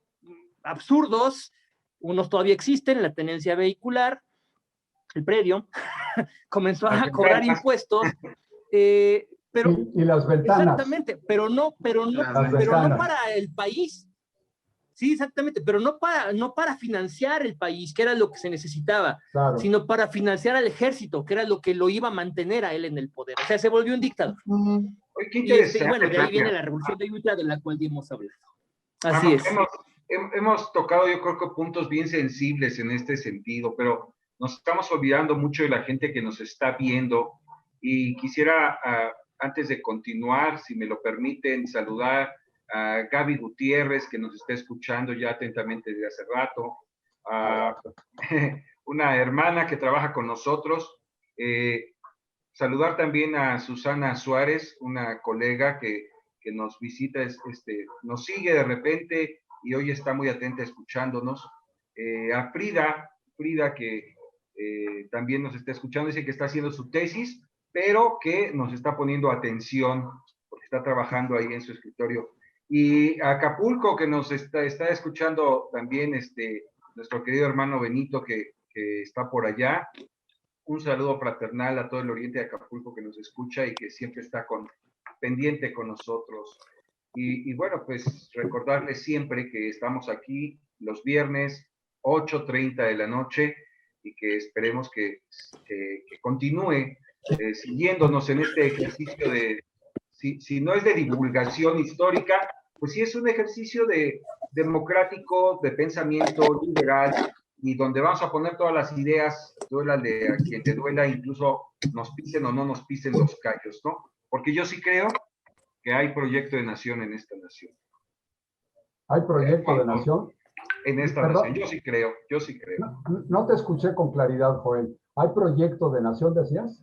absurdos. Unos todavía existen, la tenencia vehicular, el predio, comenzó a cobrar impuestos, pero y las ventanas. exactamente, pero no para el país. Sí, exactamente, pero no para financiar el país, que era lo que se necesitaba, claro, sino para financiar al ejército, que era lo que lo iba a mantener a él en el poder. O sea, se volvió un dictador. Oye, qué interesante. Y bueno, de ahí viene la revolución de Ayutla, de la cual ya hemos hablado. Así es. Hemos tocado, yo creo que puntos bien sensibles en este sentido, pero nos estamos olvidando mucho de la gente que nos está viendo y quisiera, antes de continuar, si me lo permiten, saludar a Gaby Gutiérrez, que nos está escuchando ya atentamente desde hace rato, a una hermana que trabaja con nosotros, saludar también a Susana Suárez, una colega que nos visita, nos sigue de repente y hoy está muy atenta escuchándonos, a Frida que también nos está escuchando, dice que está haciendo su tesis, pero que nos está poniendo atención porque está trabajando ahí en su escritorio. Y a Acapulco, que nos está escuchando también nuestro querido hermano Benito, que está por allá. Un saludo fraternal a todo el oriente de Acapulco que nos escucha y que siempre está pendiente con nosotros. Y bueno, pues recordarles siempre que estamos aquí los viernes, 8:30 de la noche, y que esperemos que continúe siguiéndonos en este ejercicio si no es de divulgación histórica, pues sí es un ejercicio democrático, de pensamiento liberal, y donde vamos a poner todas las ideas, duélale a quien te duela, incluso nos pisen o no nos pisen los callos, ¿no? Porque yo sí creo que hay proyecto de nación en esta nación. ¿Hay proyecto de nación? En esta nación, yo sí creo. No te escuché con claridad, Joel. ¿Hay proyecto de nación, decías?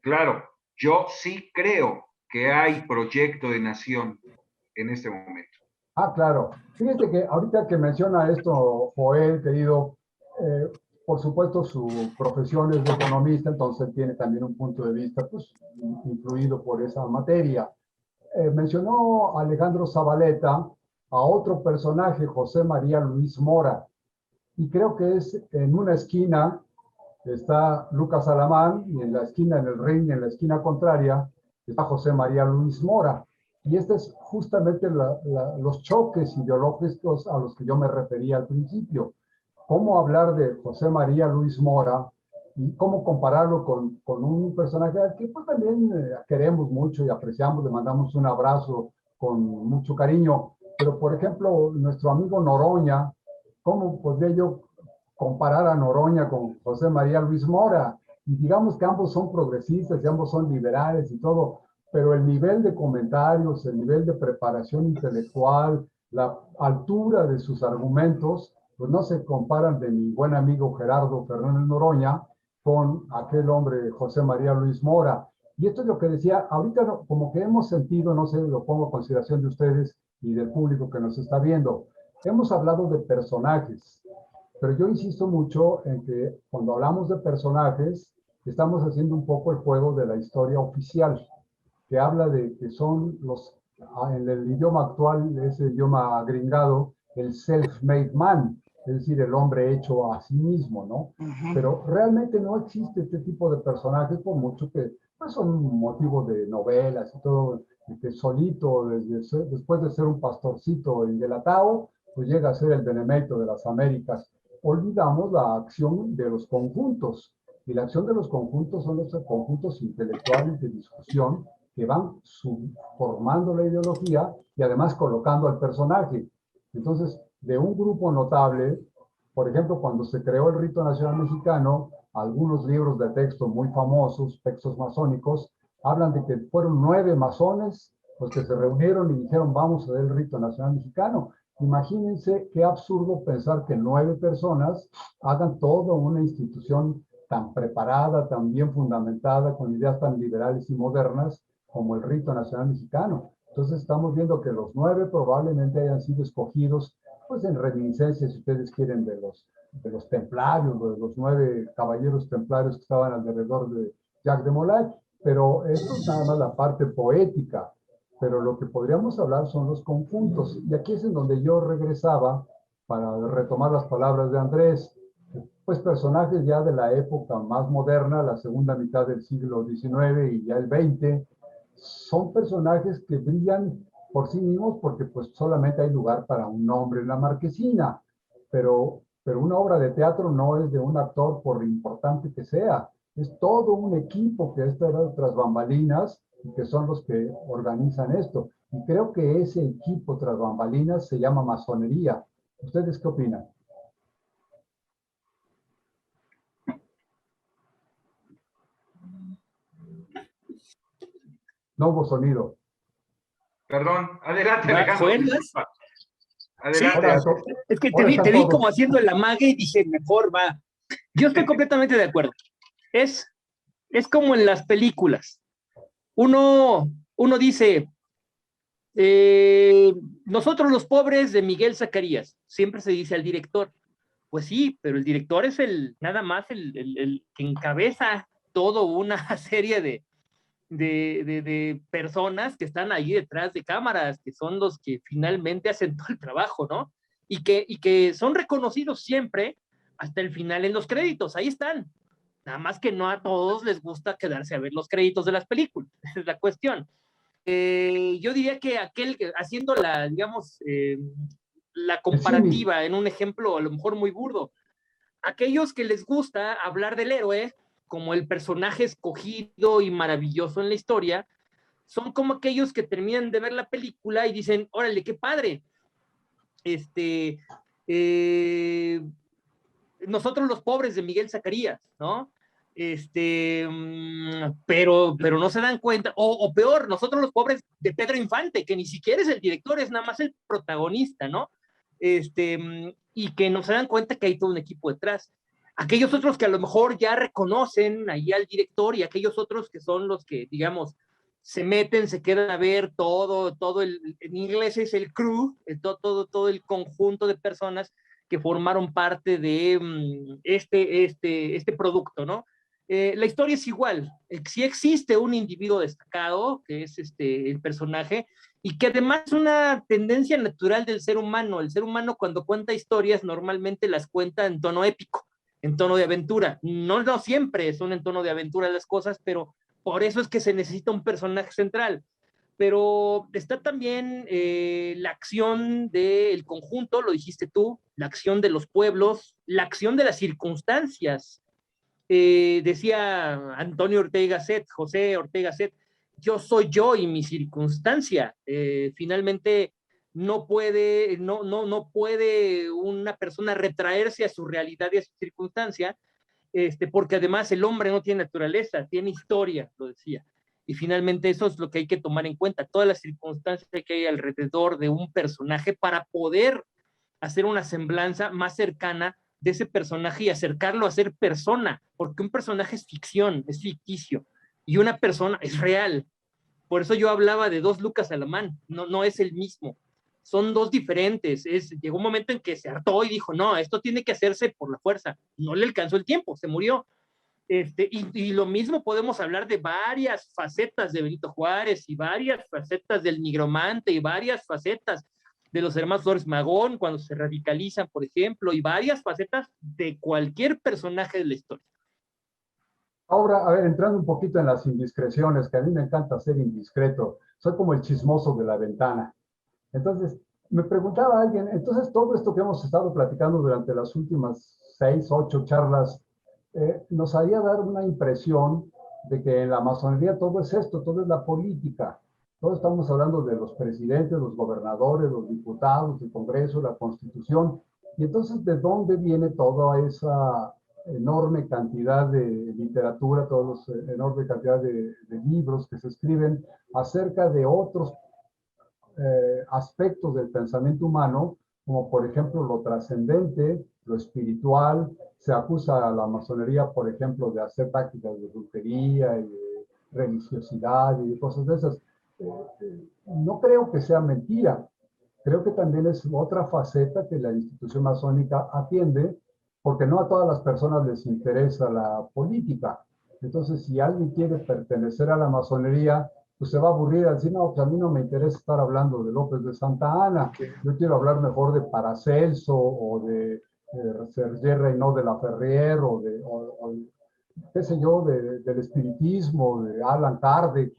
Claro, yo sí creo que hay proyecto de nación en este momento. Ah, claro. Fíjate que ahorita que menciona esto, Joel, querido, por supuesto su profesión es de economista, entonces tiene también un punto de vista pues, influido por esa materia. Mencionó Alejandro Zabaleta a otro personaje, José María Luis Mora, y creo que es en una esquina está Lucas Alamán y en la esquina, en el ring, en la esquina contraria, está José María Luis Mora. Y este es justamente los choques ideológicos a los que yo me refería al principio. ¿Cómo hablar de José María Luis Mora y cómo compararlo con un personaje que pues, también queremos mucho y apreciamos, le mandamos un abrazo con mucho cariño? Pero, por ejemplo, nuestro amigo Noroña, ¿cómo podría yo comparar a Noroña con José María Luis Mora? Y digamos que ambos son progresistas y ambos son liberales y todo, pero el nivel de comentarios, el nivel de preparación intelectual, la altura de sus argumentos, pues no se comparan de mi buen amigo Gerardo Fernández Noroña con aquel hombre José María Luis Mora. Y esto es lo que decía, ahorita como que hemos sentido, no sé, lo pongo a consideración de ustedes y del público que nos está viendo, hemos hablado de personajes, pero yo insisto mucho en que cuando hablamos de personajes, estamos haciendo un poco el juego de la historia oficial, que habla de que son en el idioma actual, ese idioma gringado, el self-made man, es decir, el hombre hecho a sí mismo, ¿no? Pero realmente no existe este tipo de personajes, por mucho que pues, son motivos de novelas y todo, que solito, después de ser un pastorcito en Guelatao, pues llega a ser el benemérito de las Américas. olvidamos la acción de los conjuntos. Y la acción de los conjuntos son los conjuntos intelectuales de discusión que van formando la ideología y además colocando al personaje. Entonces, de un grupo notable, por ejemplo, cuando se creó el rito nacional mexicano, algunos libros de texto muy famosos, textos masónicos, hablan de que fueron 9 masones los que se reunieron y dijeron, vamos a hacer el rito nacional mexicano. Imagínense qué absurdo pensar que 9 personas hagan toda una institución tan preparada, tan bien fundamentada, con ideas tan liberales y modernas como el rito nacional mexicano. Entonces estamos viendo que los 9 probablemente hayan sido escogidos, pues en reminiscencia, si ustedes quieren, de los templarios, de los 9 caballeros templarios que estaban alrededor de Jacques de Molay, pero esto es nada más la parte poética, pero lo que podríamos hablar son los conjuntos, y aquí es en donde yo regresaba para retomar las palabras de Andrés, pues personajes ya de la época más moderna, la segunda mitad del siglo XIX y ya el XX, son personajes que brillan por sí mismos porque pues solamente hay lugar para un nombre en la marquesina, pero una obra de teatro no es de un actor por importante que sea, es todo un equipo que está tras bambalinas y que son los que organizan esto. Y creo que ese equipo tras bambalinas se llama masonería. ¿Ustedes qué opinan? No hubo sonido. Perdón, adelante, ¿Va? Alejandro. ¿Fuerzas? Adelante. Ahora, Es que ahora te vi todos. como haciendo el amague y dije, mejor va. Yo estoy completamente de acuerdo. Es como en las películas. Uno dice, nosotros los pobres de Miguel Zacarías, siempre se dice al director. Pues sí, pero el director es nada más el que encabeza toda una serie de personas que están ahí detrás de cámaras, que son los que finalmente hacen todo el trabajo, ¿no? Y que son reconocidos siempre hasta el final en los créditos, ahí están. Nada más que no a todos les gusta quedarse a ver los créditos de las películas, esa es la cuestión. Yo diría que haciendo digamos, la comparativa en un ejemplo a lo mejor muy burdo, aquellos que les gusta hablar del héroe como el personaje escogido y maravilloso en la historia, son como aquellos que terminan de ver la película y dicen, órale, qué padre. Nosotros los pobres de Miguel Zacarías, ¿no? Pero no se dan cuenta, o peor, nosotros los pobres de Pedro Infante, que ni siquiera es el director, es nada más el protagonista, ¿no? Y que no se dan cuenta que hay todo un equipo detrás. Aquellos otros que a lo mejor ya reconocen ahí al director y aquellos otros que son los que, digamos, se meten, se quedan a ver todo en inglés es el crew, todo el conjunto de personas que formaron parte de este producto, ¿no? La historia es igual. Sí existe un individuo destacado, que es el personaje, y que además es una tendencia natural del ser humano. El ser humano cuando cuenta historias normalmente las cuenta en tono épico, en tono de aventura. No siempre son en tono de aventura las cosas, pero por eso es que se necesita un personaje central. Pero está también la acción del conjunto, lo dijiste tú, la acción de los pueblos, la acción de las circunstancias. Decía Antonio Ortega Set, José Ortega Set, yo soy yo y mi circunstancia. Finalmente no puede una persona retraerse a su realidad y a su circunstancia, porque además el hombre no tiene naturaleza, tiene historia, lo decía. Y finalmente eso es lo que hay que tomar en cuenta, todas las circunstancias que hay alrededor de un personaje para poder hacer una semblanza más cercana de ese personaje y acercarlo a ser persona, porque un personaje es ficción, es ficticio, y una persona es real. Por eso yo hablaba de 2 Lucas Alamán, no es el mismo. Son 2 diferentes. Llegó un momento en que se hartó y dijo, no, esto tiene que hacerse por la fuerza. No le alcanzó el tiempo, se murió. Y lo mismo podemos hablar de varias facetas de Benito Juárez y varias facetas del Nigromante y varias facetas de los hermanos Flores Magón cuando se radicalizan, por ejemplo, y varias facetas de cualquier personaje de la historia. Ahora, a ver, entrando un poquito en las indiscreciones, que a mí me encanta ser indiscreto, soy como el chismoso de la ventana. Entonces, Me preguntaba alguien, entonces todo esto que hemos estado platicando durante las últimas 6, 8 charlas, nos haría dar una impresión de que en la masonería todo es esto, todo es la política. Todos estamos hablando de los presidentes, los gobernadores, los diputados, el Congreso, la Constitución. Y entonces, ¿de dónde viene toda esa enorme cantidad de literatura, toda esa enorme cantidad de libros que se escriben acerca de otros aspectos del pensamiento humano, como por ejemplo lo trascendente, lo espiritual? Se acusa a la masonería, por ejemplo, de hacer prácticas de brujería y de religiosidad y de cosas de esas. No creo que sea mentira. Creo que también es otra faceta que la institución masónica atiende, porque no a todas las personas les interesa la política. Entonces, si alguien quiere pertenecer a la masonería, pues se va a aburrir al decir, no, pues a mí no me interesa estar hablando de López de Santa Ana, yo quiero hablar mejor de Paracelso o de Serge Reynaud de la Ferrier o qué sé yo, del espiritismo, de Alan Kardec.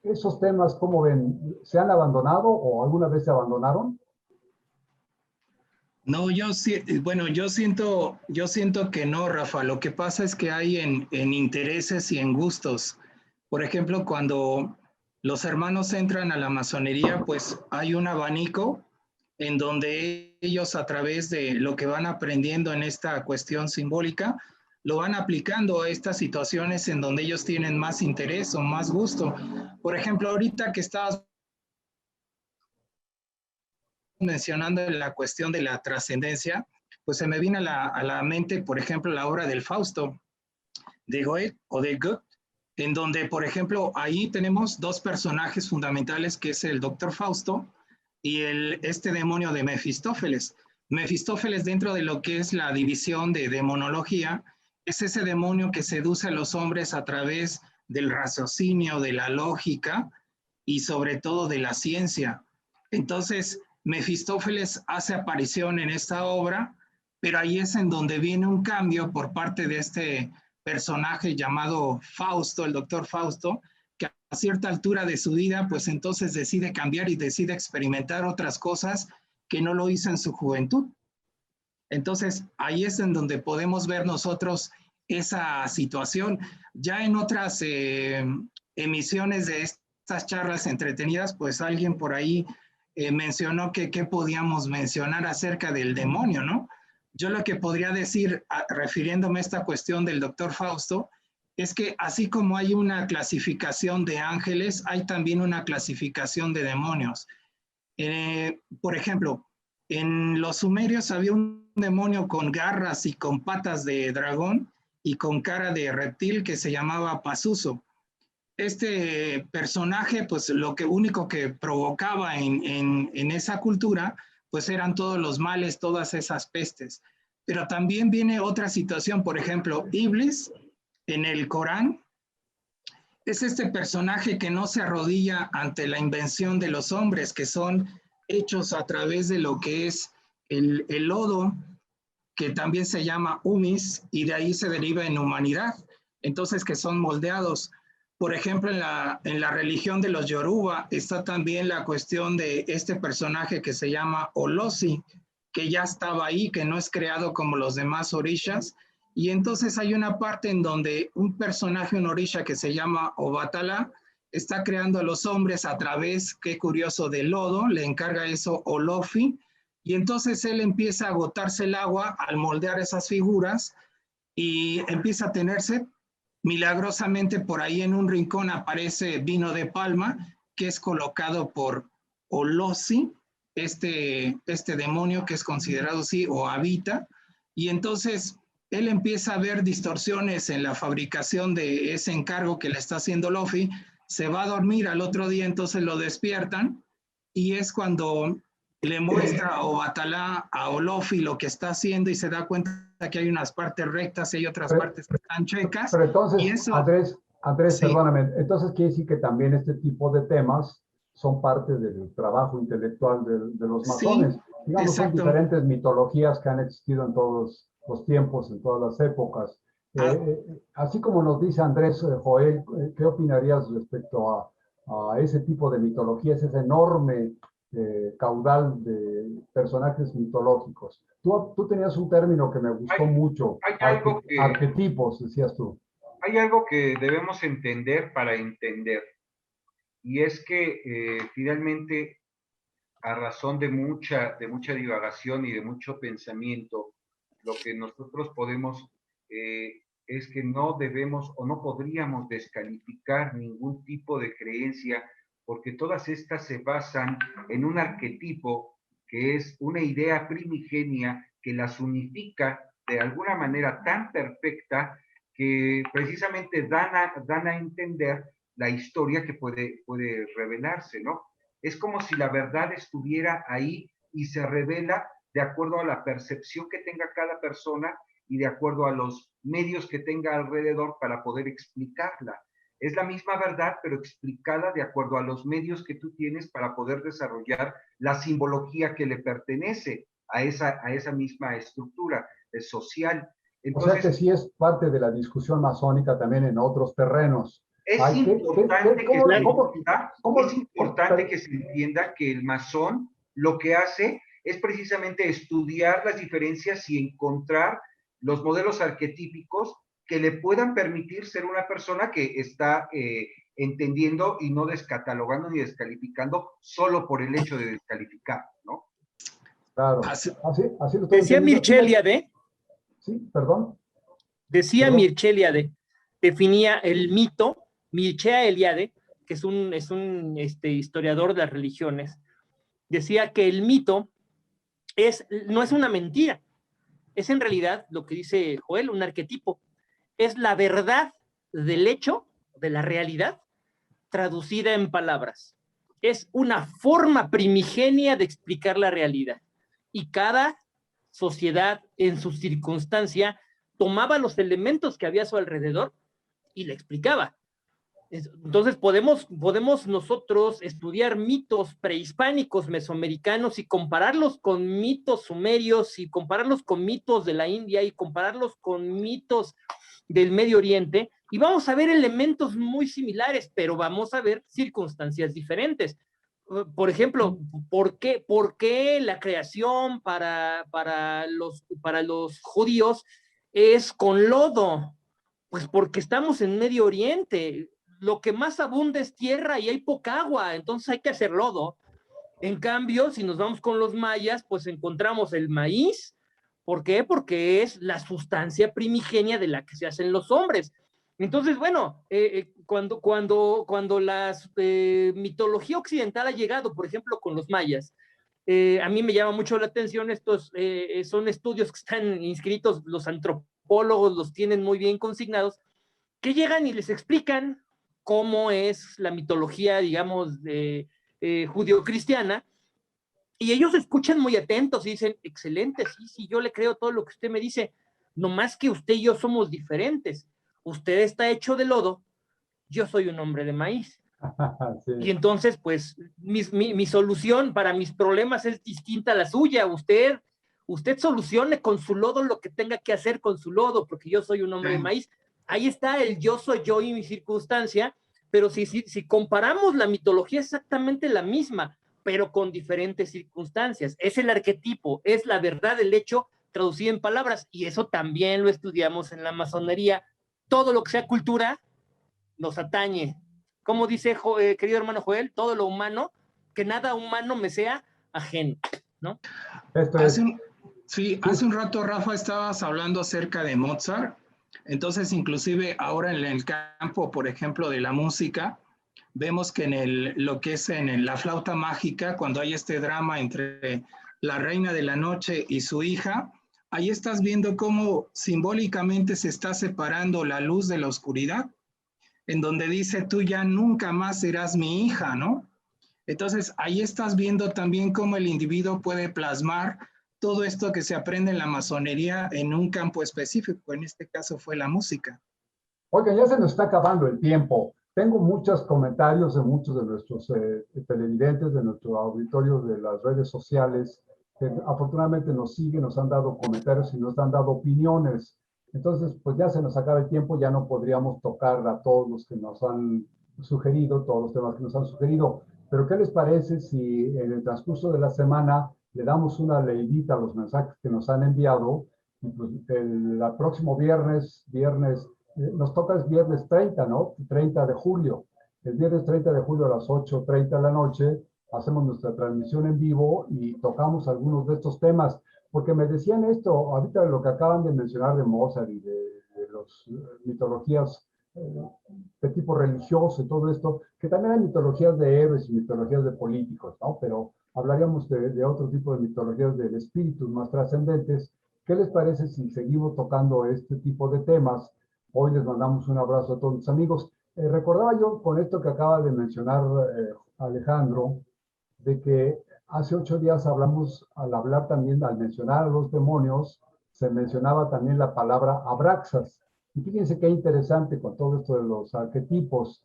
Esos temas, ¿cómo ven? ¿Se han abandonado o alguna vez se abandonaron? No, bueno, yo siento que no, Rafa. Lo que pasa es que hay en intereses y en gustos. Por ejemplo, cuando los hermanos entran a la masonería, pues hay un abanico en donde ellos, a través de lo que van aprendiendo en esta cuestión simbólica, lo van aplicando a estas situaciones en donde ellos tienen más interés o más gusto. Por ejemplo, ahorita que estabas mencionando la cuestión de la trascendencia, pues se me vino a la mente, por ejemplo, la obra del Fausto de Goethe o de Goethe, en donde, por ejemplo, ahí tenemos dos personajes fundamentales, que es el doctor Fausto y este demonio de Mefistófeles. Mefistófeles, dentro de lo que es la división de demonología, es ese demonio que seduce a los hombres a través del raciocinio, de la lógica y sobre todo de la ciencia. Entonces, Mefistófeles hace aparición en esta obra, pero ahí es en donde viene un cambio por parte de este personaje llamado Fausto, el doctor Fausto, que a cierta altura de su vida, pues entonces decide cambiar y decide experimentar otras cosas que no lo hizo en su juventud. Entonces, ahí es en donde podemos ver nosotros esa situación. Ya en otras emisiones de estas charlas entretenidas, pues alguien por ahí mencionó que qué podíamos mencionar acerca del demonio, ¿no? Yo lo que podría decir, refiriéndome a esta cuestión del doctor Fausto, es que así como hay una clasificación de ángeles, hay también una clasificación de demonios. Por ejemplo, en los sumerios había un demonio con garras y con patas de dragón y con cara de reptil que se llamaba Pazuzu. Este personaje, pues lo único que provocaba en esa cultura, pues eran todos los males, todas esas pestes. Pero también viene otra situación, por ejemplo, Iblis en el Corán es este personaje que no se arrodilla ante la invención de los hombres, que son hechos a través de lo que es el lodo, que también se llama humis, y de ahí se deriva en humanidad. Entonces, que son moldeados. Por ejemplo, en la religión de los Yoruba está también la cuestión de este personaje que se llama Olosi, que ya estaba ahí, que no es creado como los demás orishas. Y entonces hay una parte en donde un personaje, un orisha que se llama Obatala, está creando a los hombres a través, qué curioso, del lodo, le encarga eso Olofi, y entonces él empieza a agotarse el agua al moldear esas figuras y empieza a tenerse. Milagrosamente por ahí en un rincón aparece vino de palma, que es colocado por Olosi, este demonio que es considerado así, o habita, y entonces él empieza a ver distorsiones en la fabricación de ese encargo que le está haciendo Lofi, se va a dormir al otro día, entonces lo despiertan, y es cuando le muestra a Obatalá, a Olofi, lo que está haciendo y se da cuenta que hay unas partes rectas y hay otras partes que están chuecas. Pero entonces, Y eso, Andrés, sí, perdóname, entonces quiere decir que también este tipo de temas son parte del trabajo intelectual de los sí, masones. Digamos, son exacto. diferentes mitologías que han existido en todos los tiempos, en todas las épocas. Así como nos dice Andrés, Joel, ¿qué opinarías respecto a ese tipo de mitologías, esa enorme caudal de personajes mitológicos. Tú tenías un término que me gustó mucho, hay algo que, arquetipos, decías tú. Hay algo que debemos entender para entender, y es que finalmente, a razón de mucha divagación y de mucho pensamiento, lo que nosotros podemos es que no debemos o no podríamos descalificar ningún tipo de creencia, porque todas estas se basan en un arquetipo que es una idea primigenia que las unifica de alguna manera tan perfecta que precisamente dan a entender la historia que puede revelarse, ¿no? Es como si la verdad estuviera ahí y se revela de acuerdo a la percepción que tenga cada persona y de acuerdo a los medios que tenga alrededor para poder explicarla. Es la misma verdad, pero explicada de acuerdo a los medios que tú tienes para poder desarrollar la simbología que le pertenece a esa misma estructura social. Entonces, o sea que sí es parte de la discusión masónica también en otros terrenos. Es importante que se entienda que el masón lo que hace es precisamente estudiar las diferencias y encontrar los modelos arquetípicos que le puedan permitir ser una persona que está entendiendo y no descatalogando ni descalificando solo por el hecho de descalificar, ¿no? Claro. Así lo decía Mircea Eliade. Sí, perdón. Decía Mircea Eliade, definía el mito, Mircea Eliade, que es un historiador de las religiones, decía que el mito no es una mentira, es en realidad, lo que dice Joel, un arquetipo. Es la verdad del hecho, de la realidad, traducida en palabras. Es una forma primigenia de explicar la realidad. Y cada sociedad, en su circunstancia, tomaba los elementos que había a su alrededor y le explicaba. Entonces podemos nosotros estudiar mitos prehispánicos mesoamericanos y compararlos con mitos sumerios y compararlos con mitos de la India y compararlos con mitos del Medio Oriente y vamos a ver elementos muy similares, pero vamos a ver circunstancias diferentes. Por ejemplo, ¿por qué la creación para los judíos es con lodo? Pues porque estamos en Medio Oriente. Lo que más abunda es tierra y hay poca agua, entonces hay que hacer lodo. En cambio, si nos vamos con los mayas, pues encontramos el maíz. ¿Por qué? Porque es la sustancia primigenia de la que se hacen los hombres. Entonces, bueno, cuando la mitología occidental ha llegado, por ejemplo, con los mayas, a mí me llama mucho la atención, estos son estudios que están inscritos, los antropólogos los tienen muy bien consignados, que llegan y les explican cómo es la mitología, digamos, judío-cristiana, y ellos escuchan muy atentos y dicen, excelente, sí, yo le creo todo lo que usted me dice, nomás que usted y yo somos diferentes. Usted está hecho de lodo, yo soy un hombre de maíz. Sí. Y entonces, pues, mi solución para mis problemas es distinta a la suya. Usted solucione con su lodo lo que tenga que hacer con su lodo, porque yo soy un hombre de maíz. Ahí está el yo soy yo y mi circunstancia, pero si comparamos la mitología es exactamente la misma, pero con diferentes circunstancias. Es el arquetipo, es la verdad del hecho traducido en palabras, y eso también lo estudiamos en la masonería. Todo lo que sea cultura nos atañe. Como dice querido hermano Joel, todo lo humano, que nada humano me sea ajeno, ¿no? Hace un rato, Rafa, estabas hablando acerca de Mozart. Entonces, inclusive ahora en el campo, por ejemplo, de la música, vemos que lo que es en la flauta mágica, cuando hay este drama entre la reina de la noche y su hija, ahí estás viendo cómo simbólicamente se está separando la luz de la oscuridad, en donde dice, tú ya nunca más serás mi hija, ¿no? Entonces, ahí estás viendo también cómo el individuo puede plasmar todo esto que se aprende en la masonería en un campo específico, en este caso fue la música. Oigan, ya se nos está acabando el tiempo. Tengo muchos comentarios de muchos de nuestros televidentes, de nuestro auditorio de las redes sociales, que afortunadamente nos siguen, nos han dado comentarios y nos han dado opiniones. Entonces, pues ya se nos acaba el tiempo, ya no podríamos tocar a todos los que nos han sugerido, todos los temas que nos han sugerido. Pero ¿qué les parece si en el transcurso de la semana le damos una leidita a los mensajes que nos han enviado? Y pues el próximo viernes, nos toca el viernes 30, ¿no? 30 de julio. El viernes 30 de julio a las 8:30 de la noche hacemos nuestra transmisión en vivo y tocamos algunos de estos temas. Porque me decían esto, ahorita lo que acaban de mencionar de Mozart y de las mitologías de tipo religioso y todo esto, que también hay mitologías de héroes y mitologías de políticos, ¿no? Pero hablaríamos de otro tipo de mitologías de espíritus más trascendentes. ¿Qué les parece si seguimos tocando este tipo de temas? Hoy les mandamos un abrazo a todos los amigos. Recordaba yo con esto que acaba de mencionar Alejandro, de que hace 8 días hablamos, al hablar también, al mencionar a los demonios, se mencionaba también la palabra abraxas. Y fíjense qué interesante con todo esto de los arquetipos.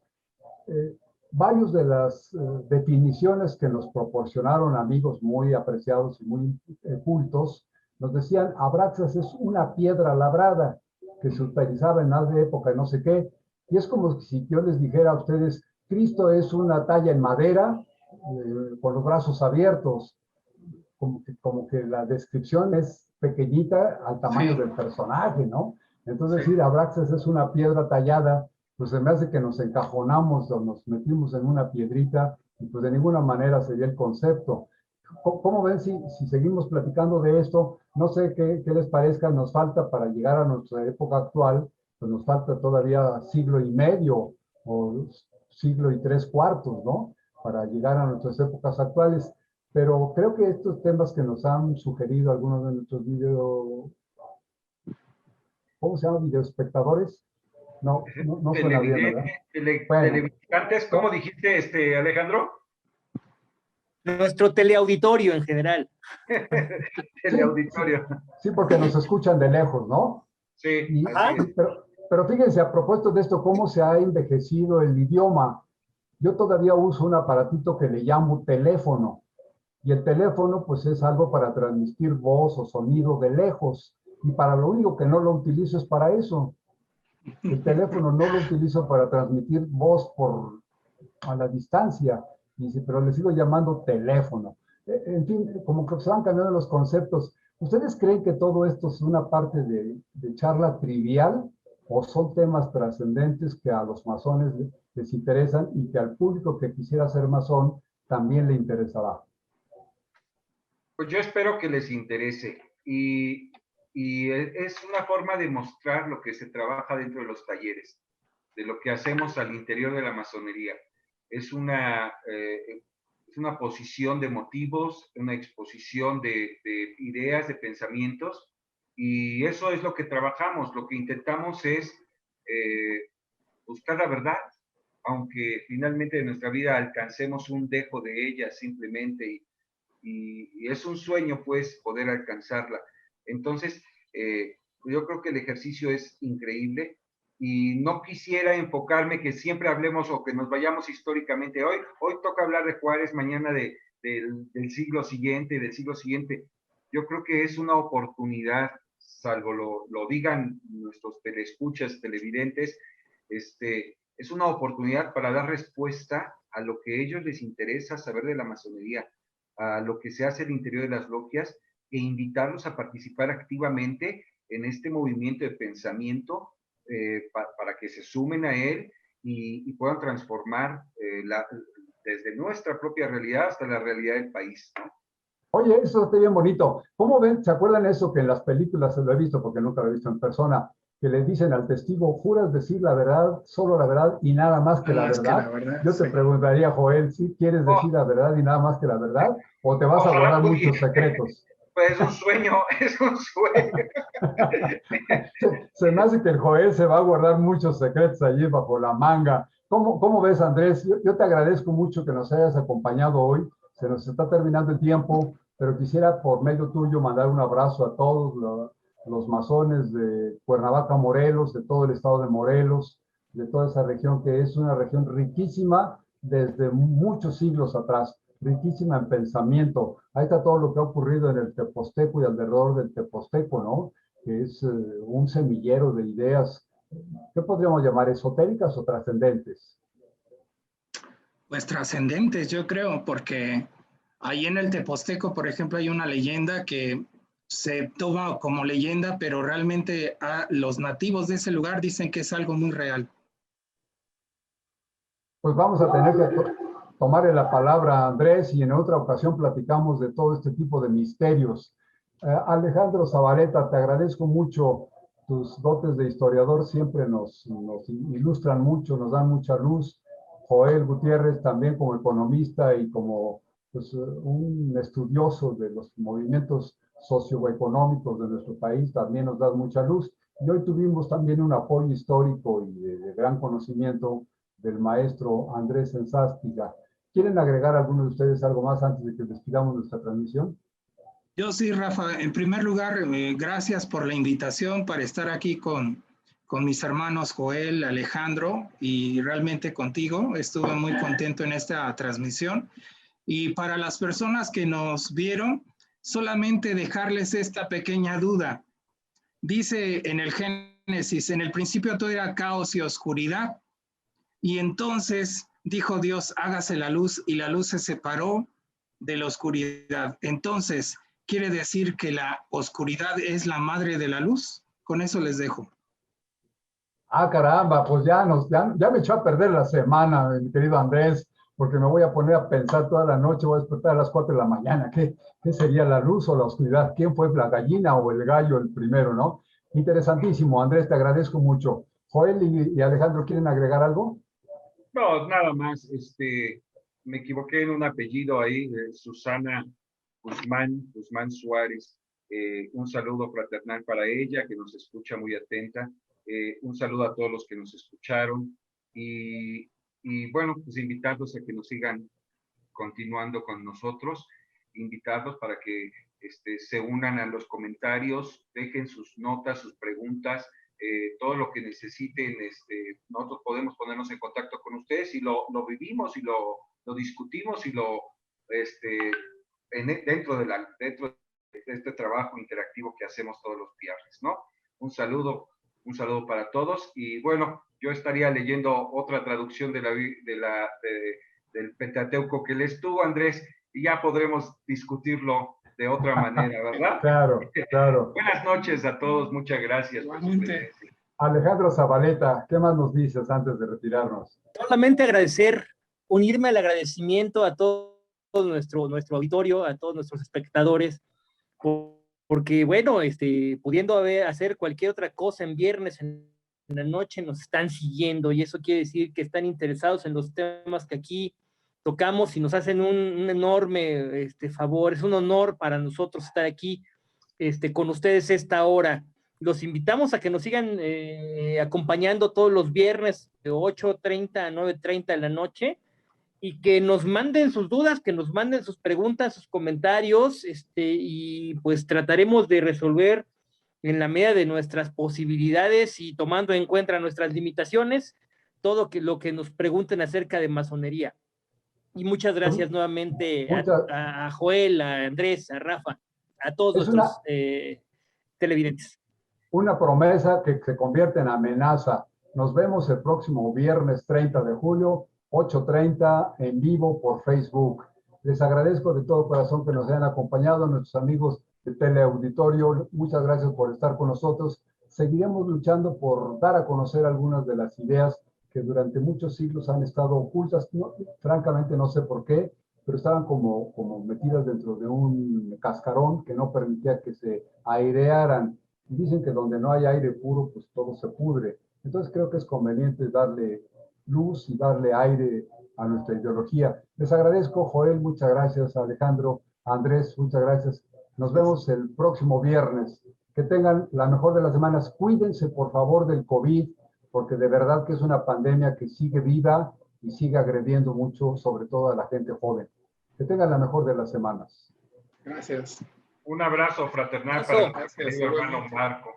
Varios de las definiciones que nos proporcionaron amigos muy apreciados y muy cultos, nos decían, abraxas es una piedra labrada que se utilizaba en la época no sé qué. Y es como si yo les dijera a ustedes, Cristo es una talla en madera, con los brazos abiertos, como que la descripción es pequeñita al tamaño Sí. del personaje, ¿no? Entonces, Sí. decir Abraxas es una piedra tallada, pues se me hace que nos encajonamos o nos metimos en una piedrita, y pues de ninguna manera sería el concepto. ¿Cómo ven si seguimos platicando de esto? No sé qué les parezca, nos falta para llegar a nuestra época actual, pues nos falta todavía siglo y medio o siglo y 3/4, ¿no? Para llegar a nuestras épocas actuales. Pero creo que estos temas que nos han sugerido algunos de nuestros ¿cómo se llama? Videoespectadores. No suena bien, ¿verdad? Bueno, Televisitantes, ¿cómo dijiste, Alejandro? Nuestro teleauditorio en general. Teleauditorio. Sí, porque nos escuchan de lejos, ¿no? Sí, así es. Pero fíjense, a propósito de esto, cómo se ha envejecido el idioma. Yo todavía uso un aparatito que le llamo teléfono. Y el teléfono, pues es algo para transmitir voz o sonido de lejos. Y para lo único que no lo utilizo es para eso. El teléfono no lo utilizo para transmitir voz a la distancia. Dice, pero le sigo llamando teléfono. En fin, como que se van cambiando los conceptos. ¿Ustedes creen que todo esto es una parte de charla trivial o son temas trascendentes que a los masones les interesan y que al público que quisiera ser masón también le interesará? Pues yo espero que les interese y es una forma de mostrar lo que se trabaja dentro de los talleres, de lo que hacemos al interior de la masonería. Es una posición de motivos, una exposición de ideas, de pensamientos, y eso es lo que trabajamos. Lo que intentamos es buscar la verdad, aunque finalmente en nuestra vida alcancemos un dejo de ella simplemente, y es un sueño, pues, poder alcanzarla. Entonces, yo creo que el ejercicio es increíble y no quisiera enfocarme que siempre hablemos o que nos vayamos históricamente. Hoy toca hablar de Juárez, mañana del siglo siguiente, del siglo siguiente. Yo creo que es una oportunidad, salvo lo digan nuestros teleescuchas, televidentes, es una oportunidad para dar respuesta a lo que a ellos les interesa saber de la masonería, a lo que se hace al interior de las logias e invitarlos a participar activamente en este movimiento de pensamiento para que se sumen a él y puedan transformar desde nuestra propia realidad hasta la realidad del país, ¿no? Oye, eso está bien bonito. ¿Cómo ven? ¿Se acuerdan eso que en las películas se lo he visto porque nunca lo he visto en persona? Que le dicen al testigo, ¿juras decir la verdad, solo la verdad y nada más que la verdad? Yo te preguntaría, Joel, ¿sí quieres decir la verdad y nada más que la verdad? ¿O te vas a guardar muchos secretos? Pues es un sueño, es un sueño. Se me hace que el Joel se va a guardar muchos secretos allí bajo la manga. ¿Cómo ves, Andrés? Yo te agradezco mucho que nos hayas acompañado hoy. Se nos está terminando el tiempo, pero quisiera por medio tuyo mandar un abrazo a todos los masones de Cuernavaca, Morelos, de todo el estado de Morelos, de toda esa región que es una región riquísima desde muchos siglos atrás, riquísima en pensamiento. Ahí está todo lo que ha ocurrido en el Teposteco y alrededor del Teposteco, ¿no? Que es un semillero de ideas, ¿qué podríamos llamar? ¿Esotéricas o trascendentes? Pues trascendentes, yo creo, porque ahí en el Teposteco, por ejemplo, hay una leyenda que se toma como leyenda, pero realmente los nativos de ese lugar dicen que es algo muy real. Pues vamos a tener que tomarle la palabra a Andrés y en otra ocasión platicamos de todo este tipo de misterios. Alejandro Zabaleta, te agradezco mucho. Tus dotes de historiador siempre nos ilustran mucho, nos dan mucha luz. Joel Gutiérrez también como economista y como pues, un estudioso de los movimientos socioeconómicos de nuestro país también nos da mucha luz. Y hoy tuvimos también un apoyo histórico y de gran conocimiento del maestro Andrés Enzástiga. ¿Quieren agregar algunos de ustedes algo más antes de que despidamos nuestra transmisión? Yo sí, Rafa. En primer lugar, gracias por la invitación para estar aquí con mis hermanos Joel, Alejandro y realmente contigo. Estuve muy contento en esta transmisión. Y para las personas que nos vieron, solamente dejarles esta pequeña duda. Dice en el Génesis, en el principio todo era caos y oscuridad, y entonces dijo Dios, hágase la luz, y la luz se separó de la oscuridad. Entonces, ¿quiere decir que la oscuridad es la madre de la luz? Con eso les dejo. Ah, caramba, pues ya me echó a perder la semana, mi querido Andrés, porque me voy a poner a pensar toda la noche, voy a despertar a las 4 de la mañana. ¿Qué sería la luz o la oscuridad? ¿Quién fue la gallina o el gallo el primero, no? Interesantísimo, Andrés, te agradezco mucho. Joel y Alejandro, ¿quieren agregar algo? No, nada más, me equivoqué en un apellido ahí, Susana Guzmán Suárez. Un saludo fraternal para ella, que nos escucha muy atenta. Un saludo a todos los que nos escucharon y bueno, pues invitarlos a que nos sigan continuando con nosotros, invitarlos para que se unan a los comentarios, dejen sus notas, sus preguntas, todo lo que necesiten. Nosotros podemos ponernos en contacto con ustedes y lo vivimos y lo discutimos y dentro de este trabajo interactivo que hacemos todos los viernes, ¿no? Un saludo para todos y bueno, yo estaría leyendo otra traducción del Pentateuco que lees tú, Andrés, y ya podremos discutirlo de otra manera, ¿verdad? Claro, claro. Buenas noches a todos, muchas gracias por su presencia. Alejandro Zabaleta, ¿qué más nos dices antes de retirarnos? Solamente agradecer, unirme al agradecimiento a todo nuestro auditorio, a todos nuestros espectadores, porque bueno, pudiendo hacer cualquier otra cosa en viernes en la noche, nos están siguiendo y eso quiere decir que están interesados en los temas que aquí tocamos y nos hacen un enorme favor. Es un honor para nosotros estar aquí con ustedes esta hora. Los invitamos a que nos sigan acompañando todos los viernes de 8:30 a 9:30 de la noche y que nos manden sus dudas, que nos manden sus preguntas, sus comentarios, y pues trataremos de resolver en la medida de nuestras posibilidades y tomando en cuenta nuestras limitaciones, todo lo que nos pregunten acerca de masonería. Y muchas gracias nuevamente a Joel, a Andrés, a Rafa, a todos nuestros televidentes. Una promesa que se convierte en amenaza. Nos vemos el próximo viernes 30 de julio, 8:30 en vivo por Facebook. Les agradezco de todo corazón que nos hayan acompañado, nuestros amigos de Teleauditorio. Muchas gracias por estar con nosotros. Seguiremos luchando por dar a conocer algunas de las ideas que durante muchos siglos han estado ocultas. No, francamente no sé por qué, pero estaban como metidas dentro de un cascarón que no permitía que se airearan. Y dicen que donde no hay aire puro, pues todo se pudre. Entonces creo que es conveniente darle luz y darle aire a nuestra ideología. Les agradezco, Joel, muchas gracias, Alejandro, Andrés, muchas gracias. Nos vemos el próximo viernes. Que tengan la mejor de las semanas. Cuídense, por favor, del COVID, porque de verdad que es una pandemia que sigue viva y sigue agrediendo mucho, sobre todo a la gente joven. Que tengan la mejor de las semanas. Gracias. Un abrazo fraternal para mi hermano Marco.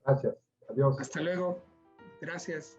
Gracias. Adiós. Hasta luego. Gracias.